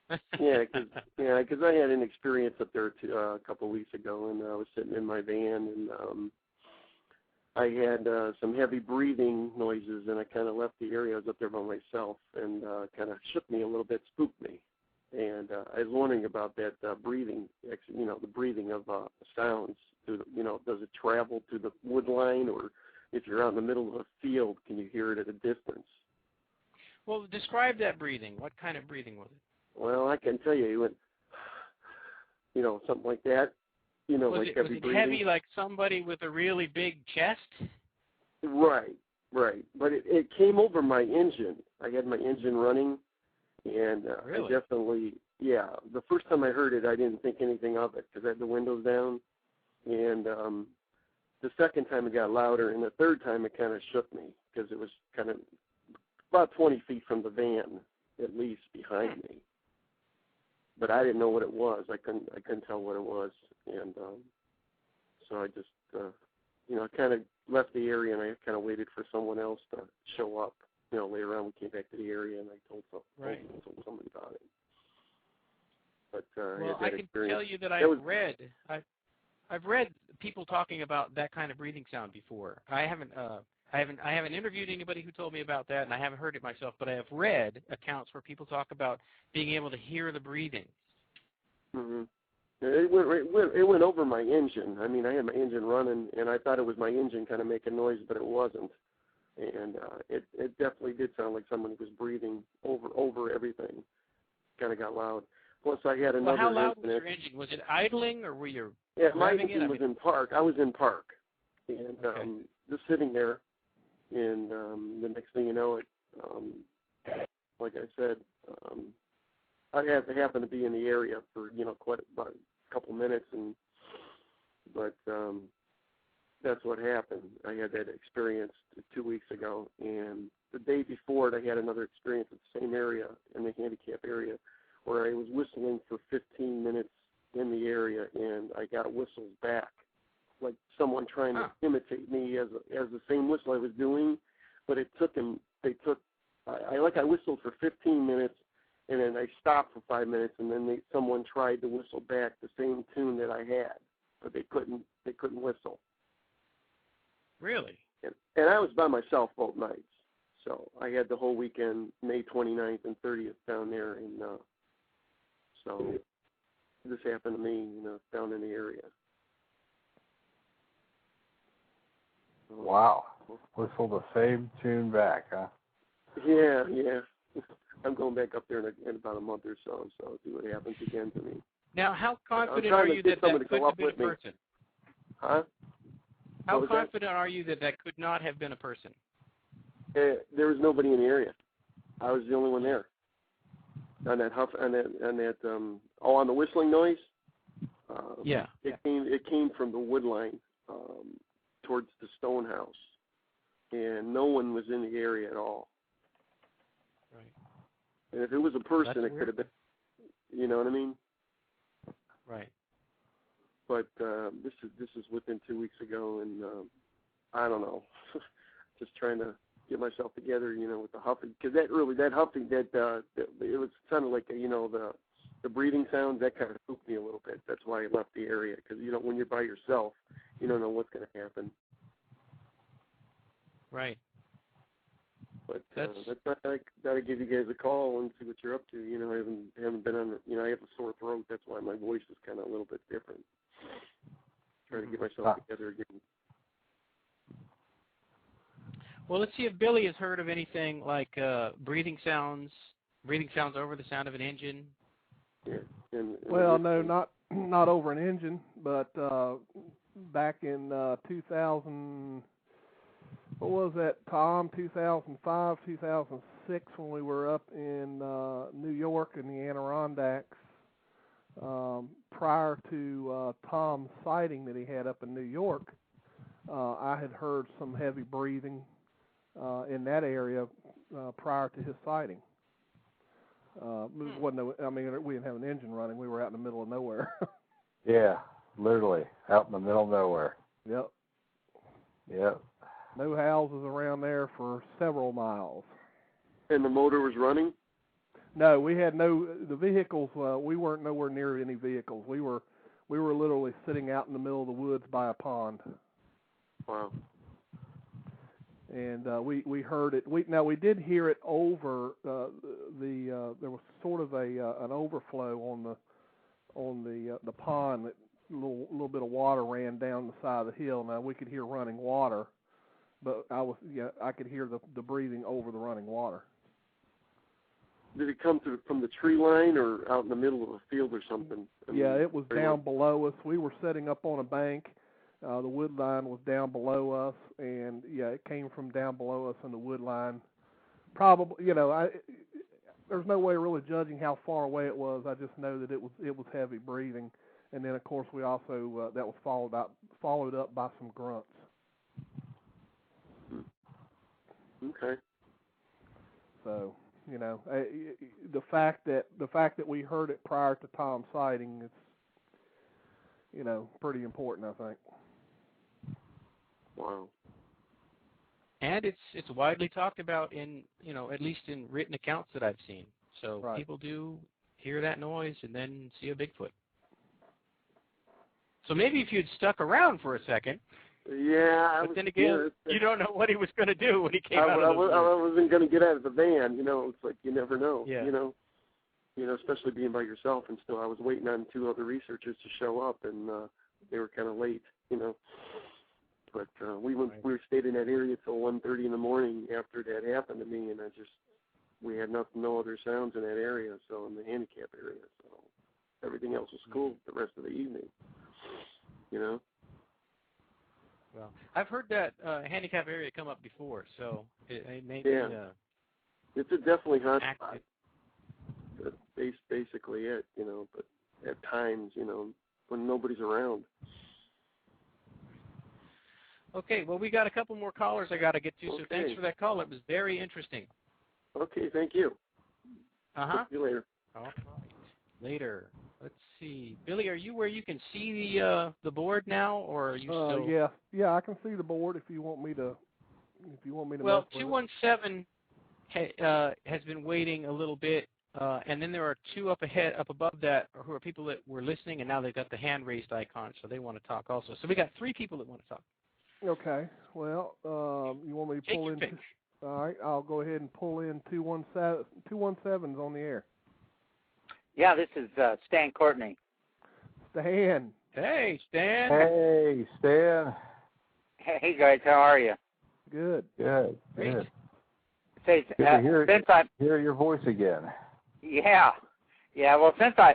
Because I had an experience up there a couple of weeks ago, and I was sitting in my van, and I had some heavy breathing noises, and I kind of left the area. I was up there by myself, and kind of shook me a little bit, spooked me. And I was wondering about that breathing, the breathing of sounds. Does it travel to the wood line, or if you're out in the middle of a field, can you hear it at a distance? Well, describe that breathing. What kind of breathing was it? Well, I can tell you, he went, something like that. Was it heavy, like somebody with a really big chest? Right. But it came over my engine. I had my engine running, and really? I definitely, the first time I heard it, I didn't think anything of it because I had the windows down. And the second time it got louder, and the third time it kind of shook me because it was kind of about 20 feet from the van, at least, behind me. But I didn't know what it was. I couldn't tell what it was, and so I just, I kind of left the area, and I kind of waited for someone else to show up. Later on we came back to the area, and I told somebody about it. But I can tell you that I've read people talking about that kind of breathing sound before. I haven't interviewed anybody who told me about that, and I haven't heard it myself, but I have read accounts where people talk about being able to hear the breathing. Mm-hmm. It went over my engine. I mean, I had my engine running, and I thought it was my engine kind of making noise, but it wasn't. And it definitely did sound like someone was breathing over everything. Kind of got loud. Plus, I had another. Well, how loud incident. was your engine? Was it idling, or were you? Yeah, my engine was in park. I was in park, and just sitting there. And the next thing you know, like I said, I happened to be in the area for quite about a couple minutes, but that's what happened. I had that experience 2 weeks ago, and the day before it, I had another experience at the same area, in the handicap area, where I was whistling for 15 minutes in the area, and I got whistles back, like someone trying to imitate me as the same whistle I was doing, but it took them. I whistled for 15 minutes, and then I stopped for 5 minutes, and then someone tried to whistle back the same tune that I had, but they couldn't whistle. Really? And I was by myself both nights, so I had the whole weekend, May 29th and 30th down there, and so this happened to me, down in the area. Wow. Whistle the same tune back, huh? Yeah. I'm going back up there in about a month or so see what happens again to me. Now, how confident are you that could have been a person? Huh? How confident are you that could not have been a person? There was nobody in the area. I was the only one there. On that on the whistling noise. It came from the wood line towards the stone house, and no one was in the area at all. Right. And if it was a person, it could have been. You know what I mean? Right. But this is within 2 weeks ago, and I don't know. Just trying to get myself together, with the huffing, because that huffing, it was sounded like the breathing sounds that kind of spooked me a little bit. That's why I left the area, because when you're by yourself, you don't know what's going to happen. Right. But that's why I got to give you guys a call and see what you're up to. I haven't been on. I have a sore throat. That's why my voice is kind of a little bit different. Trying to get myself together again. Well, let's see if Billy has heard of anything like breathing sounds over the sound of an engine. Yeah. Well, no, not over an engine, but back in 2000, what was that, Tom? 2005, 2006, when we were up in New York in the Adirondacks. Prior to Tom's sighting that he had up in New York, I had heard some heavy breathing in that area prior to his sighting. We didn't have an engine running. We were out in the middle of nowhere. Yeah, literally out in the middle of nowhere. Yep. Yep. No houses around there for several miles. And the motor was running? No, we had the vehicles. We weren't nowhere near any vehicles. We were literally sitting out in the middle of the woods by a pond. Wow. And we heard it. We did hear it over there was sort of an overflow on the pond. That little bit of water ran down the side of the hill. Now we could hear running water, but I could hear the breathing over the running water. Did it come from the tree line or out in the middle of a field or something? It was down below us. We were setting up on a bank. The wood line was down below us, and it came from down below us in the wood line. Probably, there's no way of really judging how far away it was. I just know that it was heavy breathing, and then of course we also that was followed up by some grunts. Okay. So the fact that we heard it prior to Tom's sighting, it's pretty important, I think. Wow. And it's widely talked about in at least in written accounts that I've seen. So right. People do hear that noise and then see a Bigfoot. So maybe if you'd stuck around for a second. Yeah. But then again, you don't know what he was going to do when he came out of the woods. I wasn't going to get out of the van. It's like you never know. Yeah. Especially being by yourself and still. I was waiting on 2 other researchers to show up, and they were kind of late. But we stayed in that area till 1:30 in the morning after that happened to me, and we had no other sounds in that area, so in the handicap area. So everything else was cool the rest of the evening. Well, I've heard that handicap area come up before, so it may be. It's a definitely hot spot. That's basically it, but at times, when nobody's around. Okay, well, we got a couple more callers I got to get to, Okay. so thanks for that call. It was very interesting. Okay, thank you. Uh-huh. See you later. All right. Later. Let's see. Billy, are you where you can see the board now, or are you still? Yeah, I can see the board if you want me to. Well, 217 has been waiting a little bit, and then there are 2 up above that, who are people that were listening, and now they've got the hand raised icon, so they want to talk also. So we got 3 people that want to talk. Okay. Well, you want me to pull in? All right, I'll go ahead and pull in 217's on the air. Yeah, this is Stan Courtney. Stan. Hey, Stan. Hey, Stan. Hey guys, how are you? Good. Good. Great. Good. Say, Good to hear your voice again. Yeah. Well, since I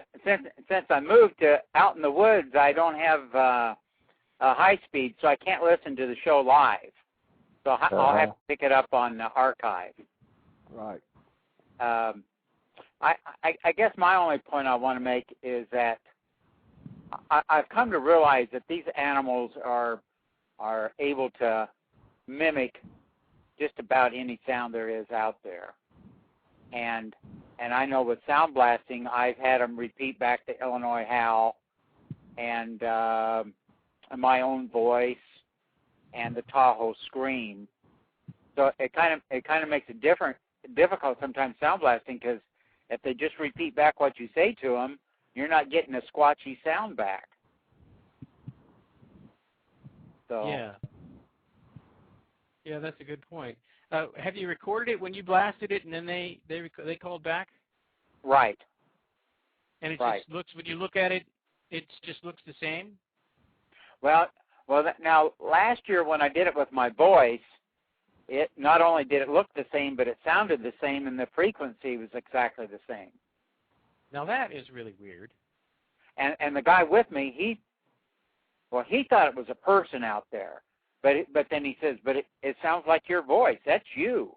moved to out in the woods, I don't have a high speed, so I can't listen to the show live. So I'll have to pick it up on the archive. Right. I guess my only point I want to make is that I've come to realize that these animals are able to mimic just about any sound there is out there. And I know with sound blasting, I've had them repeat back the Illinois howl and my own voice and the Tahoe scream. So it kind of makes it difficult sometimes sound blasting, because if they just repeat back what you say to them, you're not getting a squatchy sound back. So yeah, that's a good point. Have you recorded it when you blasted it, and then they called back? Right. And it right. just looks, when you look at it, it just looks the same? Well, now last year when I did it with my voice, it not only did it look the same, but it sounded the same, and the frequency was exactly the same. Now that is really weird. And the guy with me, he thought it was a person out there, but then he says, but it sounds like your voice. That's you.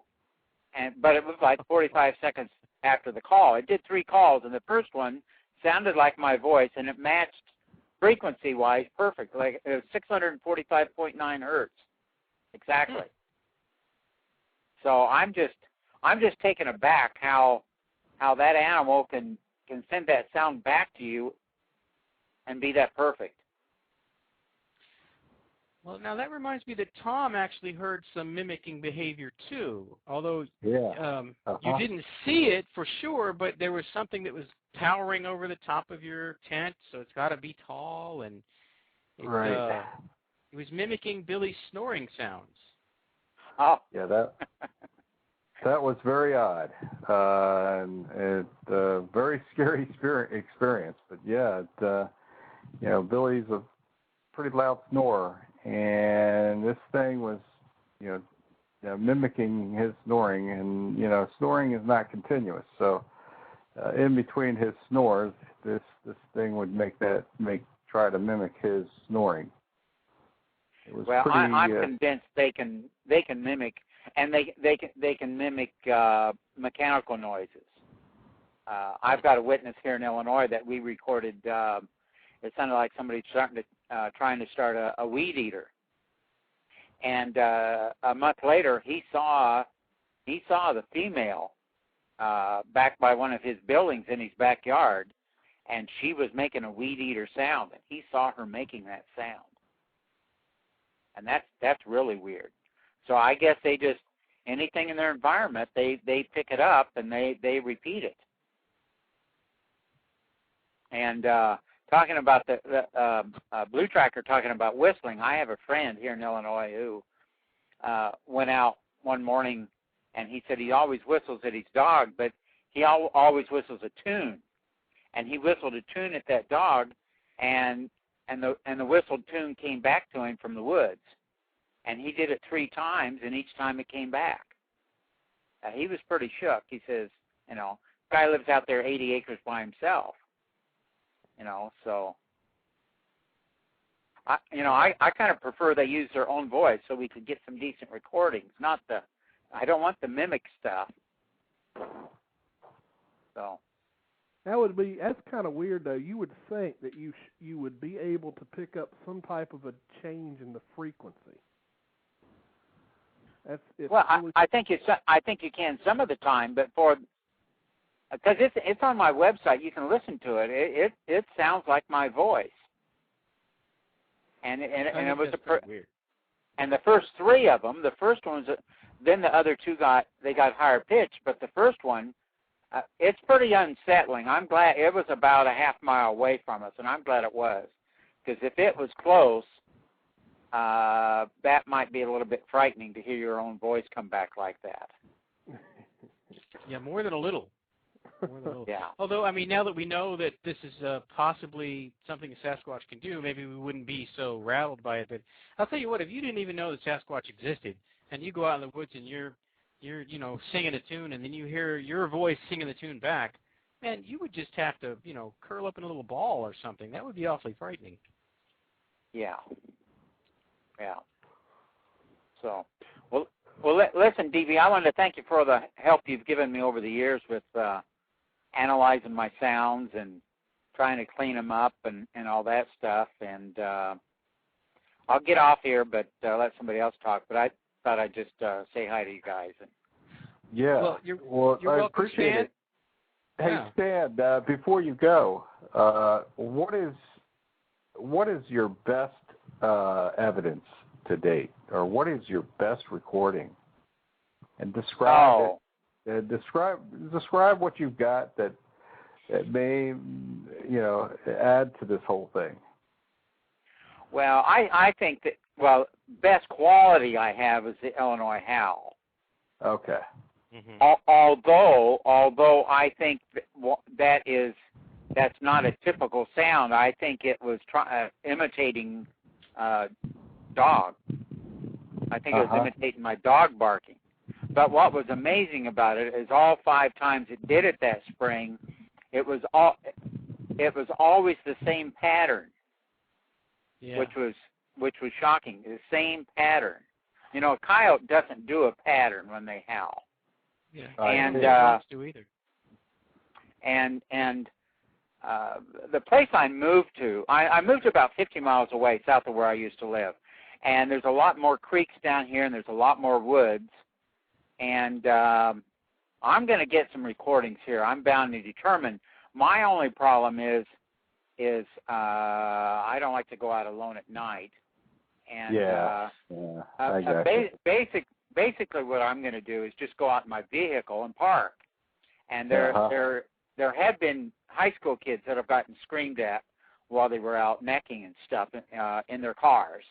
But it was like 45 seconds after the call. It did 3 calls, and the first one sounded like my voice, and it matched frequency-wise perfect. Like it was 645.9 hertz, exactly. So I'm just taken aback how that animal can send that sound back to you and be that perfect. Well, now that reminds me that Tom actually heard some mimicking behavior too, although you didn't see it for sure, but there was something that was towering over the top of your tent, so it's got to be tall, and it was mimicking Billy's snoring sounds. Oh. Yeah, that was very odd, and very scary experience. But yeah, Billy's a pretty loud snorer, and this thing was, mimicking his snoring, and snoring is not continuous. So in between his snores, this thing would try to mimic his snoring. It was I'm convinced they can mimic. And they can mimic mechanical noises. I've got a witness here in Illinois that we recorded. It sounded like somebody trying to start a weed eater. And a month later, he saw the female back by one of his buildings in his backyard, and she was making a weed eater sound, and he saw her making that sound. And that's really weird. So I guess they just, anything in their environment, they pick it up and they repeat it. And talking about the Blue Tracker, talking about whistling, I have a friend here in Illinois who went out one morning, and he said he always whistles at his dog, but he always whistles a tune. And he whistled a tune at that dog, and the whistled tune came back to him from the woods. And he did it 3 times, and each time it came back. He was pretty shook. He says, guy lives out there 80 acres by himself. So I kind of prefer they use their own voice so we could get some decent recordings. I don't want the mimic stuff. So that's kind of weird though. You would think that you would be able to pick up some type of a change in the frequency. I think you can some of the time, but because it's on my website, you can listen to it. It sounds like my voice, and it was weird. And the first 3 of them, the first one was, then the other 2 got higher pitched, but the first one, it's pretty unsettling. I'm glad it was about a half mile away from us, and I'm glad it was, because if it was close, that might be a little bit frightening to hear your own voice come back like that. Yeah, more than a little. Yeah. Although, I mean, now that we know that this is possibly something a Sasquatch can do, maybe we wouldn't be so rattled by it. But I'll tell you what, if you didn't even know that Sasquatch existed, and you go out in the woods and you're singing a tune, and then you hear your voice singing the tune back, man, you would just have to, curl up in a little ball or something. That would be awfully frightening. Yeah. Yeah. So, well, listen, DB, I wanted to thank you for the help you've given me over the years with analyzing my sounds and trying to clean them up and all that stuff. And I'll get off here, but let somebody else talk. But I thought I'd just say hi to you guys. Yeah. Well, you're I welcome, appreciate Stan. it. Hey, Stan, before you go, what is your best evidence to date, or what is your best recording? And describe it. Describe what you've got that may, add to this whole thing. Well, I think that best quality I have is the Illinois Howl. Okay. Mm-hmm. Although I think that's not a typical sound. I think it was imitating dog. I think it was imitating my dog barking. But what was amazing about it is all 5 times it did it that spring, it was always the same pattern, which was shocking. The same pattern. A coyote doesn't do a pattern when they howl. Yeah. And do either. And the place I moved to, I moved about 50 miles away south of where I used to live. And there's a lot more creeks down here, and there's a lot more woods. And I'm going to get some recordings here. I'm bound to determine. My only problem is I don't like to go out alone at night. And basically what I'm going to do is just go out in my vehicle and park. And there have been high school kids that have gotten screamed at while they were out necking and stuff in their cars.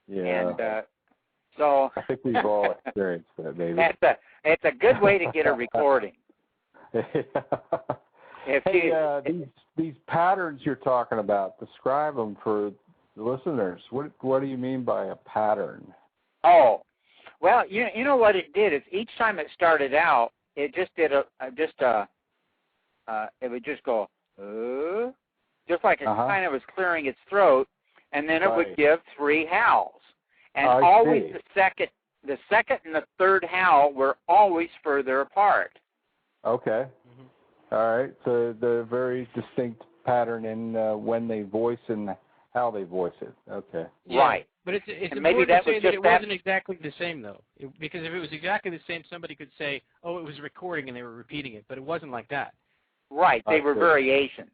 Yeah. And so I think we've all experienced that, maybe. It's a good way to get a recording. These patterns you're talking about, describe them for the listeners. What do you mean by a pattern? Oh, well, you know what it did is each time it started out, it just did it would just go, just like it kind of was clearing its throat, and then it would give 3 howls. And always the second and the third howl were always further apart. Okay. Mm-hmm. All right. So the very distinct pattern in when they voice and how they voice it. Okay. Yeah. Right. But it's important to say that it wasn't exactly the same, though. Because if it was exactly the same, somebody could say, oh, it was a recording and they were repeating it. But it wasn't like that. Right. They were variations.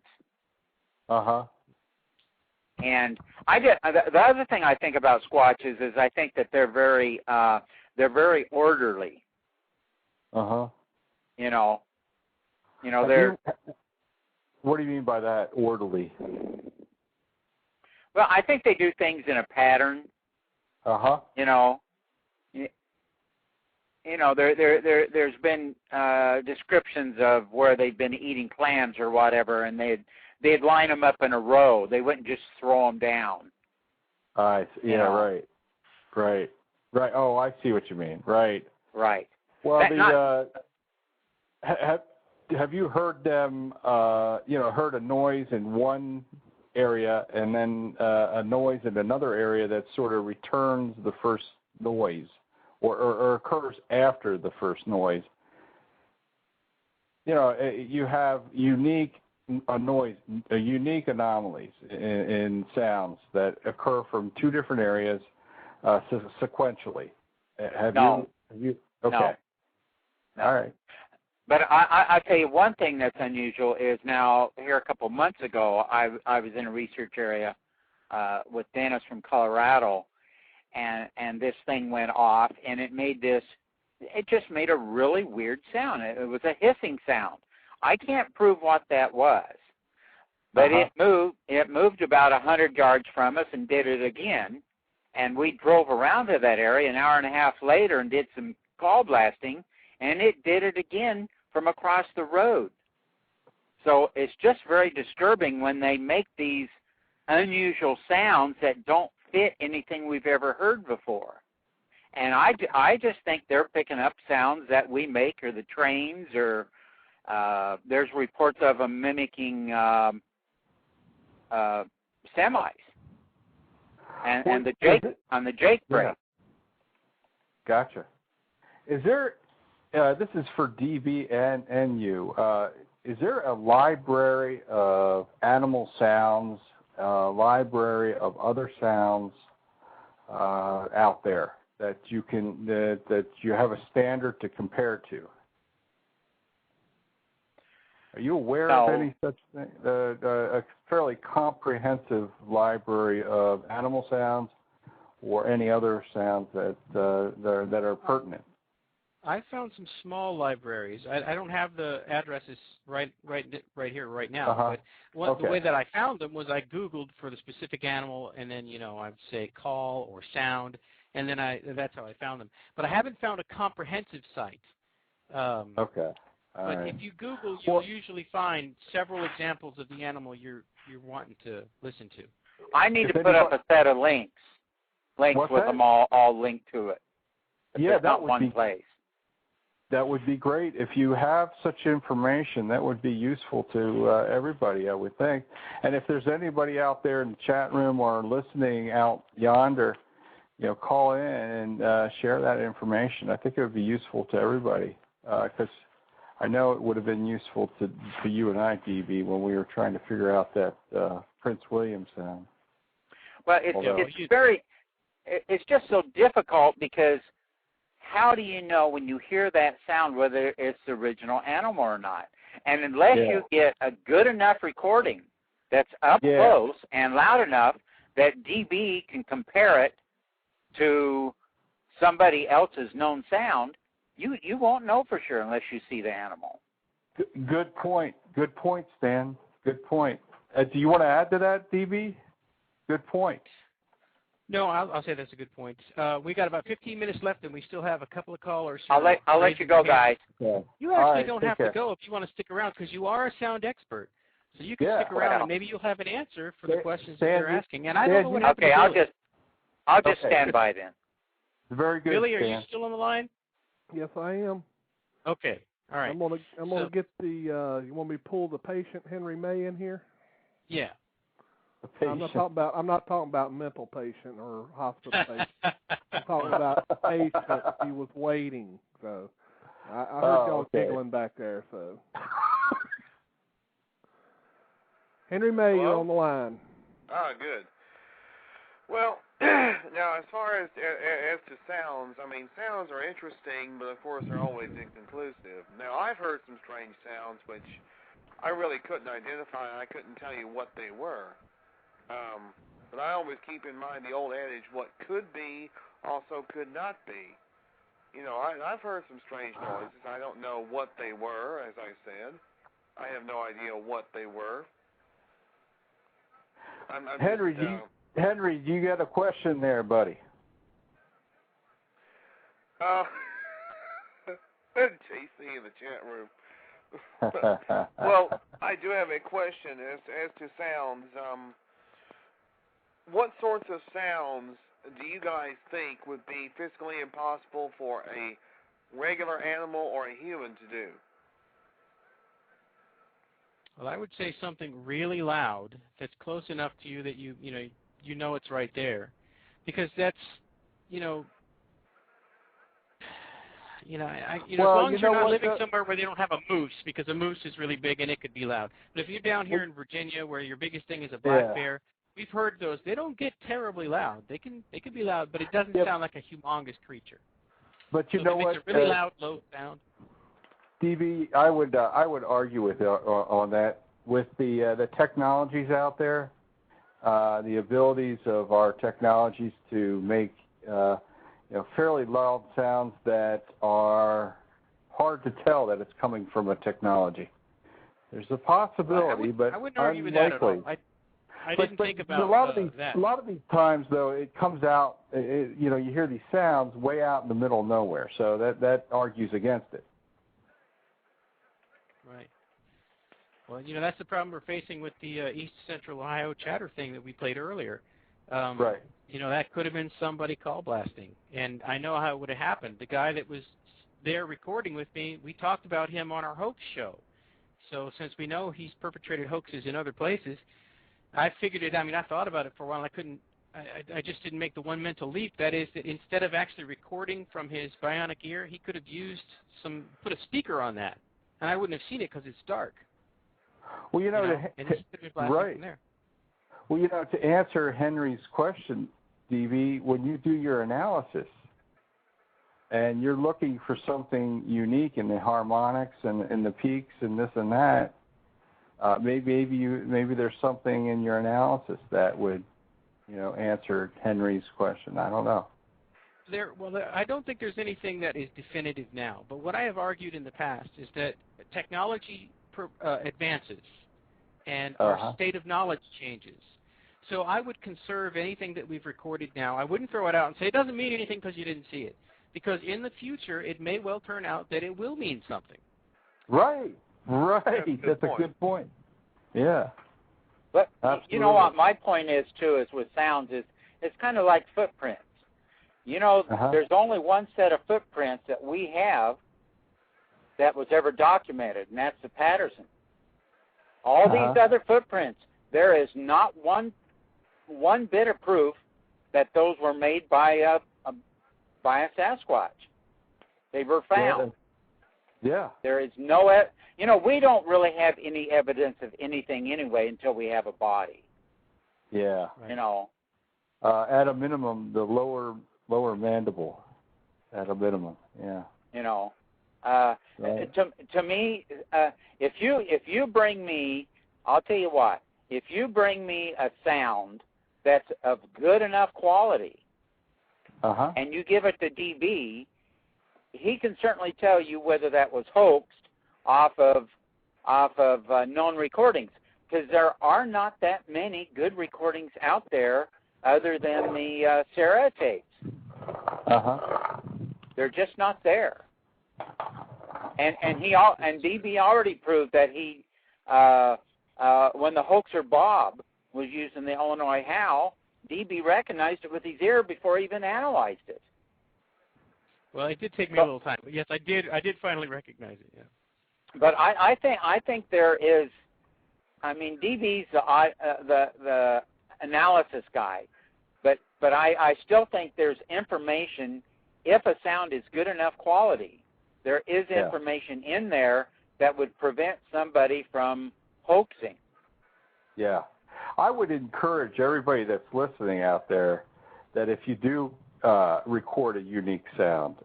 Uh-huh. And the other thing I think about squatches is I think that they're very orderly. Uh-huh. They're. What do you mean by that, orderly? Well, I think they do things in a pattern. Uh-huh. There's been descriptions of where they've been eating clams or whatever, and they'd line them up in a row. They wouldn't just throw them down. Right. Right. Oh, I see what you mean. Right. Right. Well, have you heard them? Heard a noise in one area and then a noise in another area that sort of returns the first noise, or occurs after the first noise. You have unique anomalies in sounds that occur from 2 different areas sequentially. Have you? Okay. No. All right. But I'll tell you one thing that's unusual is now here a couple months ago I was in a research area with Dennis from Colorado, and this thing went off, and it just made a really weird sound. It was a hissing sound. I can't prove what that was, but it moved about 100 yards from us and did it again, and we drove around to that area an hour and a half later and did some call blasting, and it did it again from across the road. So it's just very disturbing when they make these unusual sounds that don't fit anything we've ever heard before. And I just think they're picking up sounds that we make, or the trains, or there's reports of them mimicking semis and the Jake break. Yeah. Gotcha. Is there? This is for DB and you. Is there a library of animal sounds, a library of other sounds out there that you can that you have a standard to compare to? Are you aware of any such thing? A fairly comprehensive library of animal sounds, or any other sounds that are pertinent? I found some small libraries. I don't have the addresses right here right now. But the way that I found them was I Googled for the specific animal, and then I'd say call or sound, and then that's how I found them. But I haven't found a comprehensive site. Okay. All but right. if you Google, you'll usually find several examples of the animal you're wanting to listen to. I need to put up a set of links with them all linked to it. Yeah, that would one place. That would be great. If you have such information, that would be useful to everybody, I would think. And if there's anybody out there in the chat room or listening out yonder, call in and share that information. I think it would be useful to everybody, because I know it would have been useful to you and I, DB, when we were trying to figure out that Prince William sound. Well, it's just so difficult, because how do you know when you hear that sound whether it's the original animal or not? And unless you get a good enough recording that's up close and loud enough that DB can compare it to somebody else's known sound, you won't know for sure unless you see the animal. Good point. Good point, Stan. Good point. Do you want to add to that, DB? Good point. No, I'll say that's a good point. We got about 15 minutes left, and we still have a couple of callers. I'll let you go, guys. Okay. You actually don't have to go if you want to stick around, because you are a sound expert. So you can stick around, and maybe you'll have an answer for the questions that they're asking. And I don't know what happened to Billy. I'll just stand by then. Very good, Billy, Stan. are you still on the line? Yes, I am. Okay. All right. I'm gonna get the. You want me to pull the patient Henry May in here? Yeah. I'm not talking about mental patient or hospital patient. I'm talking about patient. He was waiting, so I heard y'all giggling back there. So Henry May, you're on the line. Oh, good. Well, now as far as to sounds, I mean, sounds are interesting, but of course they're always inconclusive. Now, I've heard some strange sounds which I really couldn't identify, and I couldn't tell you what they were. But I always keep in mind the old adage, what could be also could not be. I've heard some strange noises. I don't know what they were, as I said. I have no idea what they were. Henry, you got a question there, buddy? JC in the chat room. Well, I do have a question as to sounds. What sorts of sounds do you guys think would be physically impossible for a regular animal or a human to do? Well, I would say something really loud that's close enough to you that you know it's right there, because that's as long as you're not living somewhere where they don't have a moose, because a moose is really big and it could be loud. But if you're down here in Virginia where your biggest thing is a black bear, we've heard those. They don't get terribly loud. They can be loud, but it doesn't sound like a humongous creature. But you know what? It's a really loud, low sound. DB, I would argue with on that. With the technologies out there, the abilities of our technologies to make fairly loud sounds that are hard to tell that it's coming from a technology. There's a possibility, but I wouldn't argue with that at all. I didn't think about that. A lot of these times, though, it comes out. You hear these sounds way out in the middle of nowhere, so that argues against it. Right. Well, that's the problem we're facing with the East Central Ohio chatter thing that we played earlier. Right. That could have been somebody call blasting. And I know how it would have happened. The guy that was there recording with me, we talked about him on our hoax show. So since we know he's perpetrated hoaxes in other places, I figured it. I mean, I thought about it for a while. I just didn't make the one mental leap. That is that instead of actually recording from his bionic ear, he could have put a speaker on that. And I wouldn't have seen it because it's dark. Well, right. There. Well, to answer Henry's question, DB, when you do your analysis and you're looking for something unique in the harmonics and in the peaks and this and that, maybe there's something in your analysis that would, answer Henry's question. I don't know. I don't think there's anything that is definitive now. But what I have argued in the past is that technology advances and our state of knowledge changes. So I would conserve anything that we've recorded now. I wouldn't throw it out and say it doesn't mean anything because you didn't see it. Because in the future, it may well turn out that it will mean something. Right. That's a good point. Yeah. But absolutely. You know what my point is, too, is with sounds, it's kind of like footprints. There's only one set of footprints that we have that was ever documented, and that's the Patterson. All these other footprints, there is not one bit of proof that those were made by a Sasquatch. They were found. Yeah. There is no, we don't really have any evidence of anything anyway until we have a body. Yeah. At a minimum, the lower mandible. At a minimum. Yeah. Right. To me, if you bring me, I'll tell you what. If you bring me a sound that's of good enough quality, and you give it to DB, he can certainly tell you whether that was hoaxed off of known recordings, because there are not that many good recordings out there other than the Sarah tapes. They're just not there. And DB already proved that he when the hoaxer Bob was using the Illinois Howl, DB recognized it with his ear before he even analyzed it. Well, it did take me a little time, but yes, I did finally recognize it. Yeah. But I think there is. I mean, DB's the analysis guy, but I still think there's information. If a sound is good enough quality, there is information in there that would prevent somebody from hoaxing. Yeah. I would encourage everybody that's listening out there that if you do record a unique sound,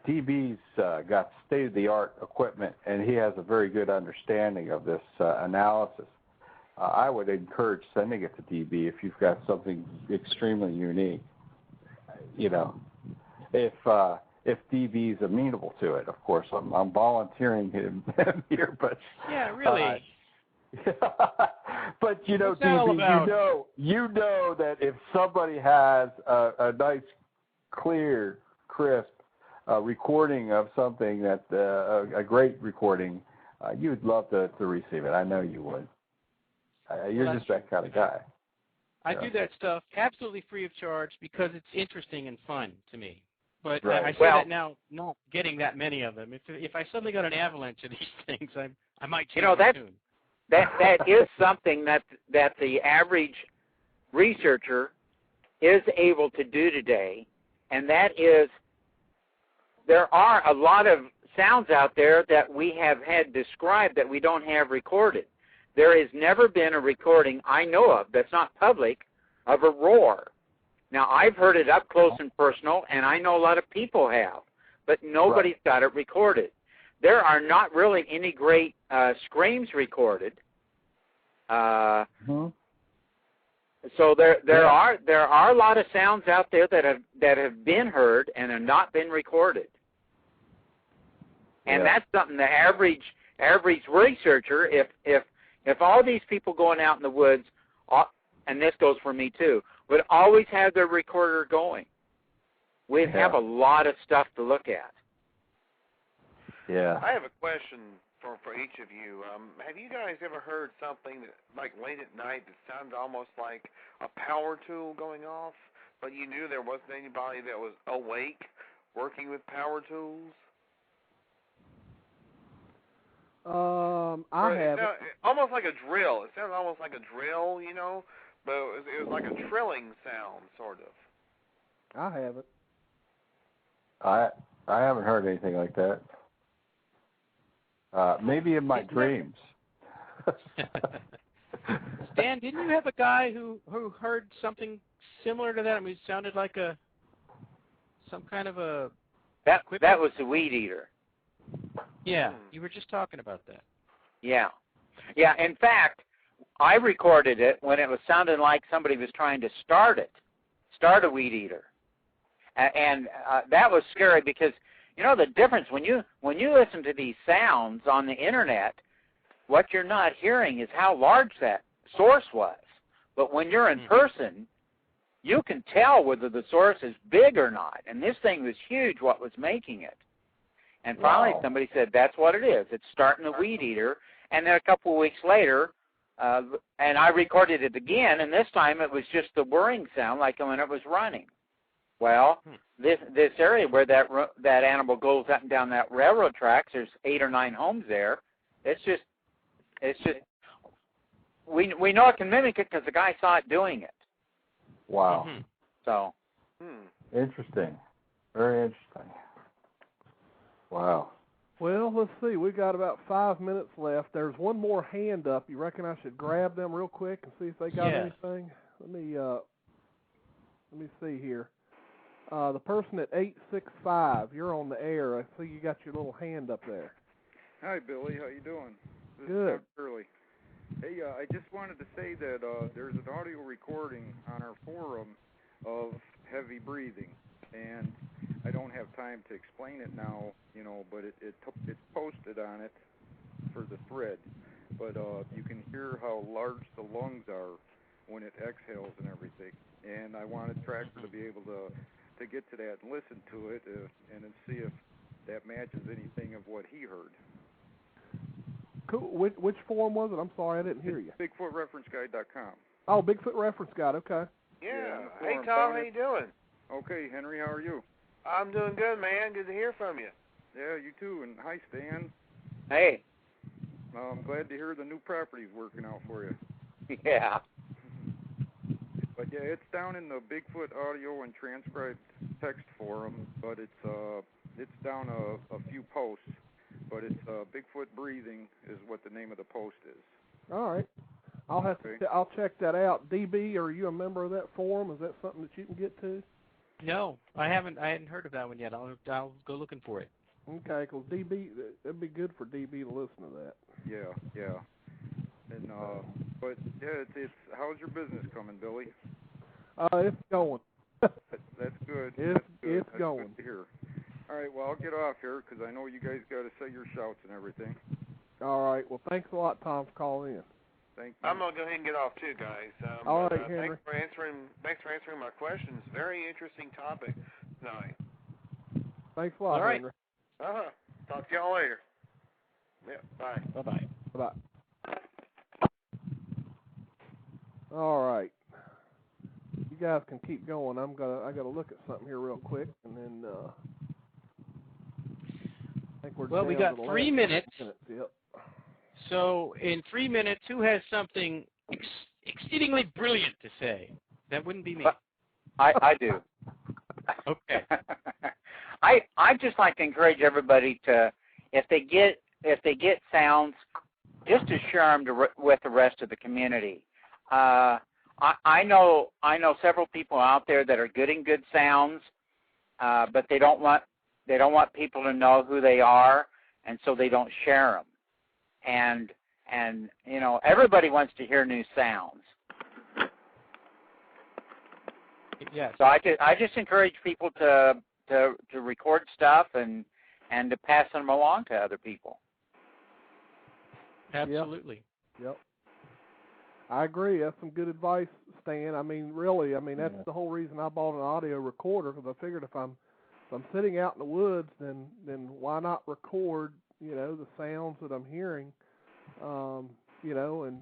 DB's got state-of-the-art equipment, and he has a very good understanding of this analysis. I would encourage sending it to DB if you've got something extremely unique. If DB's amenable to it, of course. I'm volunteering him here, but yeah, really. But DB, you know that if somebody has a nice, clear, crisp recording of something that a great recording, you'd love to receive it. I know you would. You're just that kind of guy. I do that stuff absolutely free of charge because it's interesting and fun to me. But right. I say that now, not getting that many of them. If I suddenly got an avalanche of these things, I might change my tune. That is something that the average researcher is able to do today, and that is there are a lot of sounds out there that we have had described that we don't have recorded. There has never been a recording I know of that's not public of a roar. Now, I've heard it up close and personal, and I know a lot of people have, but nobody's got it recorded. There are not really any great screams recorded. So there are a lot of sounds out there that have been heard and have not been recorded. And that's something the average researcher, if all these people going out in the woods, and this goes for me too, would always have their recorder going, we'd have a lot of stuff to look at. Yeah. I have a question for each of you. Have you guys ever heard something that, like late at night that sounded almost like a power tool going off, but you knew there wasn't anybody that was awake working with power tools? I have. Almost like a drill. It sounded almost like a drill, you know, but it was like a trilling sound, sort of. I haven't. I haven't heard anything like that. Maybe in my dreams. Stan, didn't you have a guy who heard something similar to that? I mean, it sounded like some kind of a... That was the weed eater. Yeah, you were just talking about that. Yeah. Yeah, in fact, I recorded it when it was sounding like somebody was trying to start a weed eater. And that was scary because, you know, the difference when you listen to these sounds on the internet, what you're not hearing is how large that source was. But when you're in person, you can tell whether the source is big or not. And this thing was huge, what was making it. And finally somebody said, that's what it is. It's starting the weed eater. And then a couple of weeks later, and I recorded it again, and this time it was just the whirring sound like when it was running. Well, this area where that animal goes up and down that railroad tracks, there's 8 or 9 homes there. It's just we know it can mimic it because the guy saw it doing it. Wow. Mm-hmm. So. Interesting. Very interesting. Wow. Well, let's see. We got about 5 minutes left. There's one more hand up. You reckon I should grab them real quick and see if they got anything? Let me see here. The person at 865, you're on the air. I see you got your little hand up there. Hi, Billy. How you doing? This Good. is Curly. Hey, I just wanted to say that there's an audio recording on our forum of heavy breathing, and I don't have time to explain it now, you know, but it's posted on it for the thread. But you can hear how large the lungs are when it exhales and everything. And I wanted Tractor to be able to get to that and listen to it and then see if that matches anything of what he heard. Cool. Which forum was it? I'm sorry, I didn't hear you. BigfootReferenceGuide.com. Oh, Bigfoot Reference Guide. Okay. Yeah. Hey, Tom, how you doing? Okay, Henry, how are you? I'm doing good, man. Good to hear from you. Yeah, you too. And hi, Stan. Hey. I'm glad to hear the new property's working out for you. Yeah. But yeah, it's down in the Bigfoot audio and transcribed text forum, but it's down a few posts. But it's Bigfoot Breathing is what the name of the post is. All right. I'll check that out. DB, are you a member of that forum? Is that something that you can get to? No, I hadn't heard of that one yet. I'll go looking for it. Okay, because DB, it'd be good for DB to listen to that. Yeah. And but yeah, it's how's your business coming, Billy? It's going. That's good. It's going. Good to hear. All right, well, I'll get off here because I know you guys got to say your shouts and everything. All right. Well, thanks a lot, Tom, for calling in. Thank you. I'm gonna go ahead and get off too, guys. All right, Henry. Thanks for answering my questions. Very interesting topic tonight. Thanks a lot, all right. Henry. Talk to y'all later. Yeah. Bye. Bye-bye. Bye-bye. All right. You guys can keep going. I gotta look at something here real quick, and then I think we're. Well, we got 3 minutes. Yep. So in 3 minutes, who has something exceedingly brilliant to say? That wouldn't be me. I do. Okay. I just like to encourage everybody to, if they get sounds, just to share them with the rest of the community. I know several people out there that are getting good sounds, but they don't want people to know who they are, and so they don't share them. And you know, everybody wants to hear new sounds. Yes. So I just encourage people to record stuff and to pass them along to other people. Absolutely. Yep. I agree. That's some good advice, Stan. I mean, really, that's the whole reason I bought an audio recorder, because I figured if I'm sitting out in the woods, then why not record the sounds that I'm hearing, and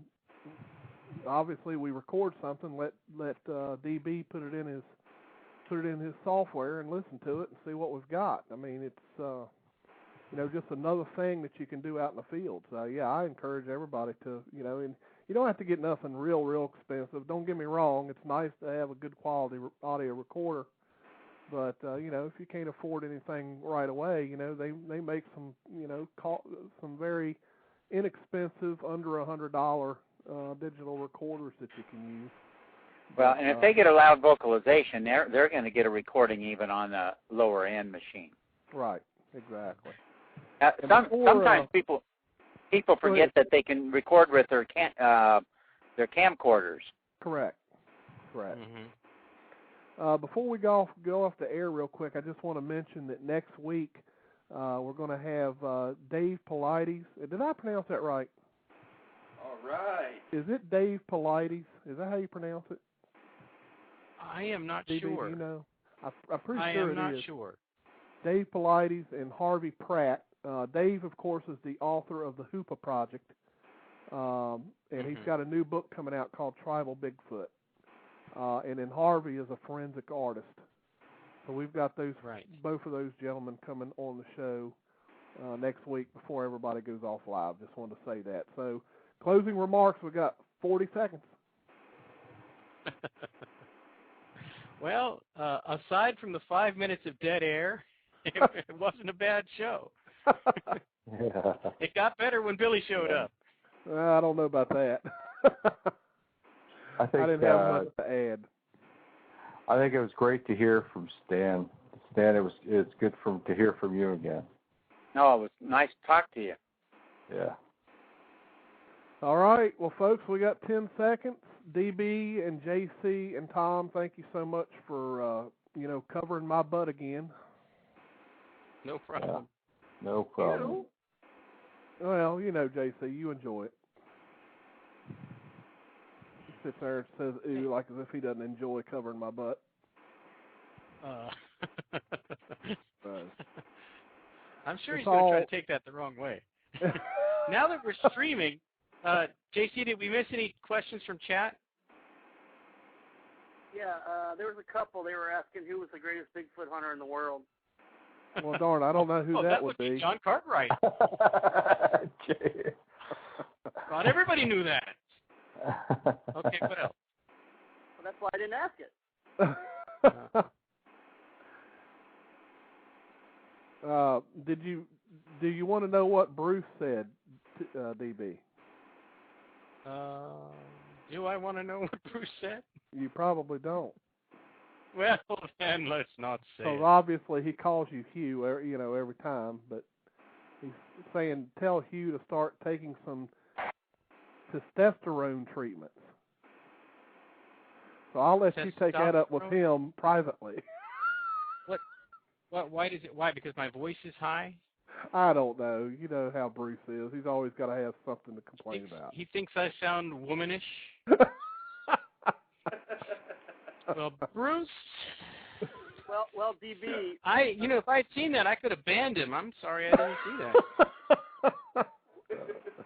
obviously we record something. Let DB put it in his software and listen to it and see what we've got. I mean, it's just another thing that you can do out in the field. So yeah, I encourage everybody to, and you don't have to get nothing real expensive. Don't get me wrong; it's nice to have a good quality audio recorder. But if you can't afford anything right away, they make some some very inexpensive, under $100 digital recorders that you can use. Well, and if they get a loud vocalization, they're going to get a recording even on a lower end machine. Right. Exactly. Sometimes people forget that they can record with their camcorders. Correct. Mm-hmm. Before we go off the air real quick, I just want to mention that next week we're going to have Dave Paulides. Did I pronounce that right? All right. Is it Dave Paulides? Is that how you pronounce it? I am not DB, sure. I'm pretty sure it is. I am not sure. Dave Paulides and Harvey Pratt. Dave, of course, is the author of the Hoopa Project, and he's got a new book coming out called Tribal Bigfoot. And then Harvey is a forensic artist. So we've got both of those gentlemen coming on the show next week before everybody goes off live. Just wanted to say that. So closing remarks, we got 40 seconds. Well, aside from the 5 minutes of dead air, it wasn't a bad show. It got better when Billy showed up. I don't know about that. I didn't have much to add. I think it was great to hear from Stan. Stan, it's good to hear from you again. No, it was nice to talk to you. Yeah. All right. Well, folks, we got 10 seconds. DB and JC and Tom, thank you so much for covering my butt again. No problem. Yeah. No problem. Well, JC, you enjoy it. He sits there and says "ooh" like as if he doesn't enjoy covering my butt. I'm sure he's going to try to take that the wrong way. Now that we're streaming, JC, did we miss any questions from chat? Yeah, there was a couple. They were asking who was the greatest Bigfoot hunter in the world. Well, darn, I don't know who that would be. John Cartwright. Thought everybody knew that. Okay, what else? Well, that's why I didn't ask it. Do you want to know what Bruce said, DB? Do I want to know what Bruce said? You probably don't. Well, then let's not say. So obviously he calls you Hugh, every time, but he's saying tell Hugh to start taking some testosterone treatments. So I'll let you take that up with him privately. What? Why does it? Why? Because my voice is high? I don't know. You know how Bruce is. He's always got to have something to complain about. He thinks I sound womanish. Well, Bruce. Well, DB. If I had seen that, I could have banned him. I'm sorry, I didn't see that.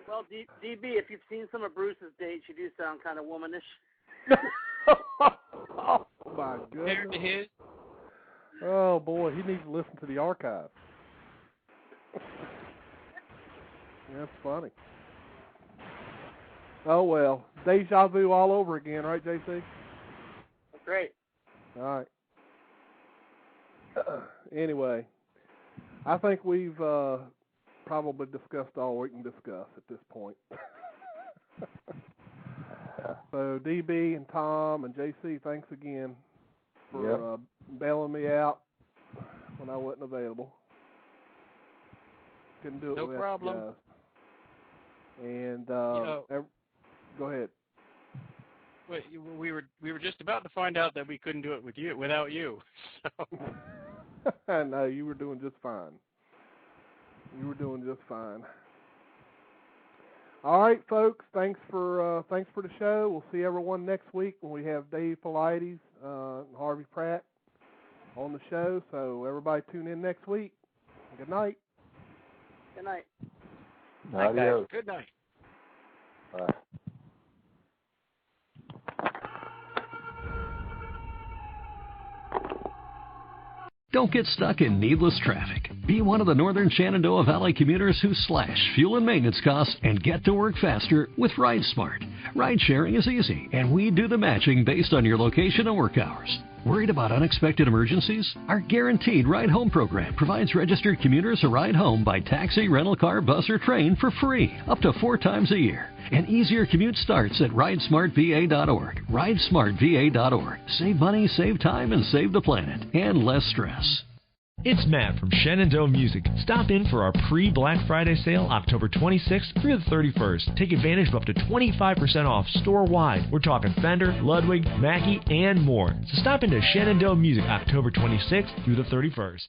Well, DB, if you've seen some of Bruce's dates, you do sound kind of womanish. Oh my goodness. Compared to his. Oh boy, he needs to listen to the archive. That's funny. Oh well, deja vu all over again, right, JC? Great. All right. Anyway, I think we've probably discussed all we can discuss at this point. So DB and Tom and JC, thanks again for bailing me out when I wasn't available. Couldn't do it. No without problem. you guys. And go ahead. We were just about to find out that we couldn't do it without you. So. No, you were doing just fine. All right, folks. Thanks for the show. We'll see everyone next week when we have Dave Paulides and Harvey Pratt on the show. So everybody tune in next week. Good night. Good night. Adios. Good night. Bye. Don't get stuck in needless traffic. Be one of the Northern Shenandoah Valley commuters who slash fuel and maintenance costs and get to work faster with RideSmart. Ride sharing is easy, and we do the matching based on your location and work hours. Worried about unexpected emergencies? Our Guaranteed Ride Home program provides registered commuters a ride home by taxi, rental car, bus, or train for free, up to 4 times a year. An easier commute starts at ridesmartva.org. Ridesmartva.org. Save money, save time, and save the planet. And less stress. It's Matt from Shenandoah Music. Stop in for our pre-Black Friday sale October 26th through the 31st. Take advantage of up to 25% off store-wide. We're talking Fender, Ludwig, Mackie, and more. So stop into Shenandoah Music October 26th through the 31st.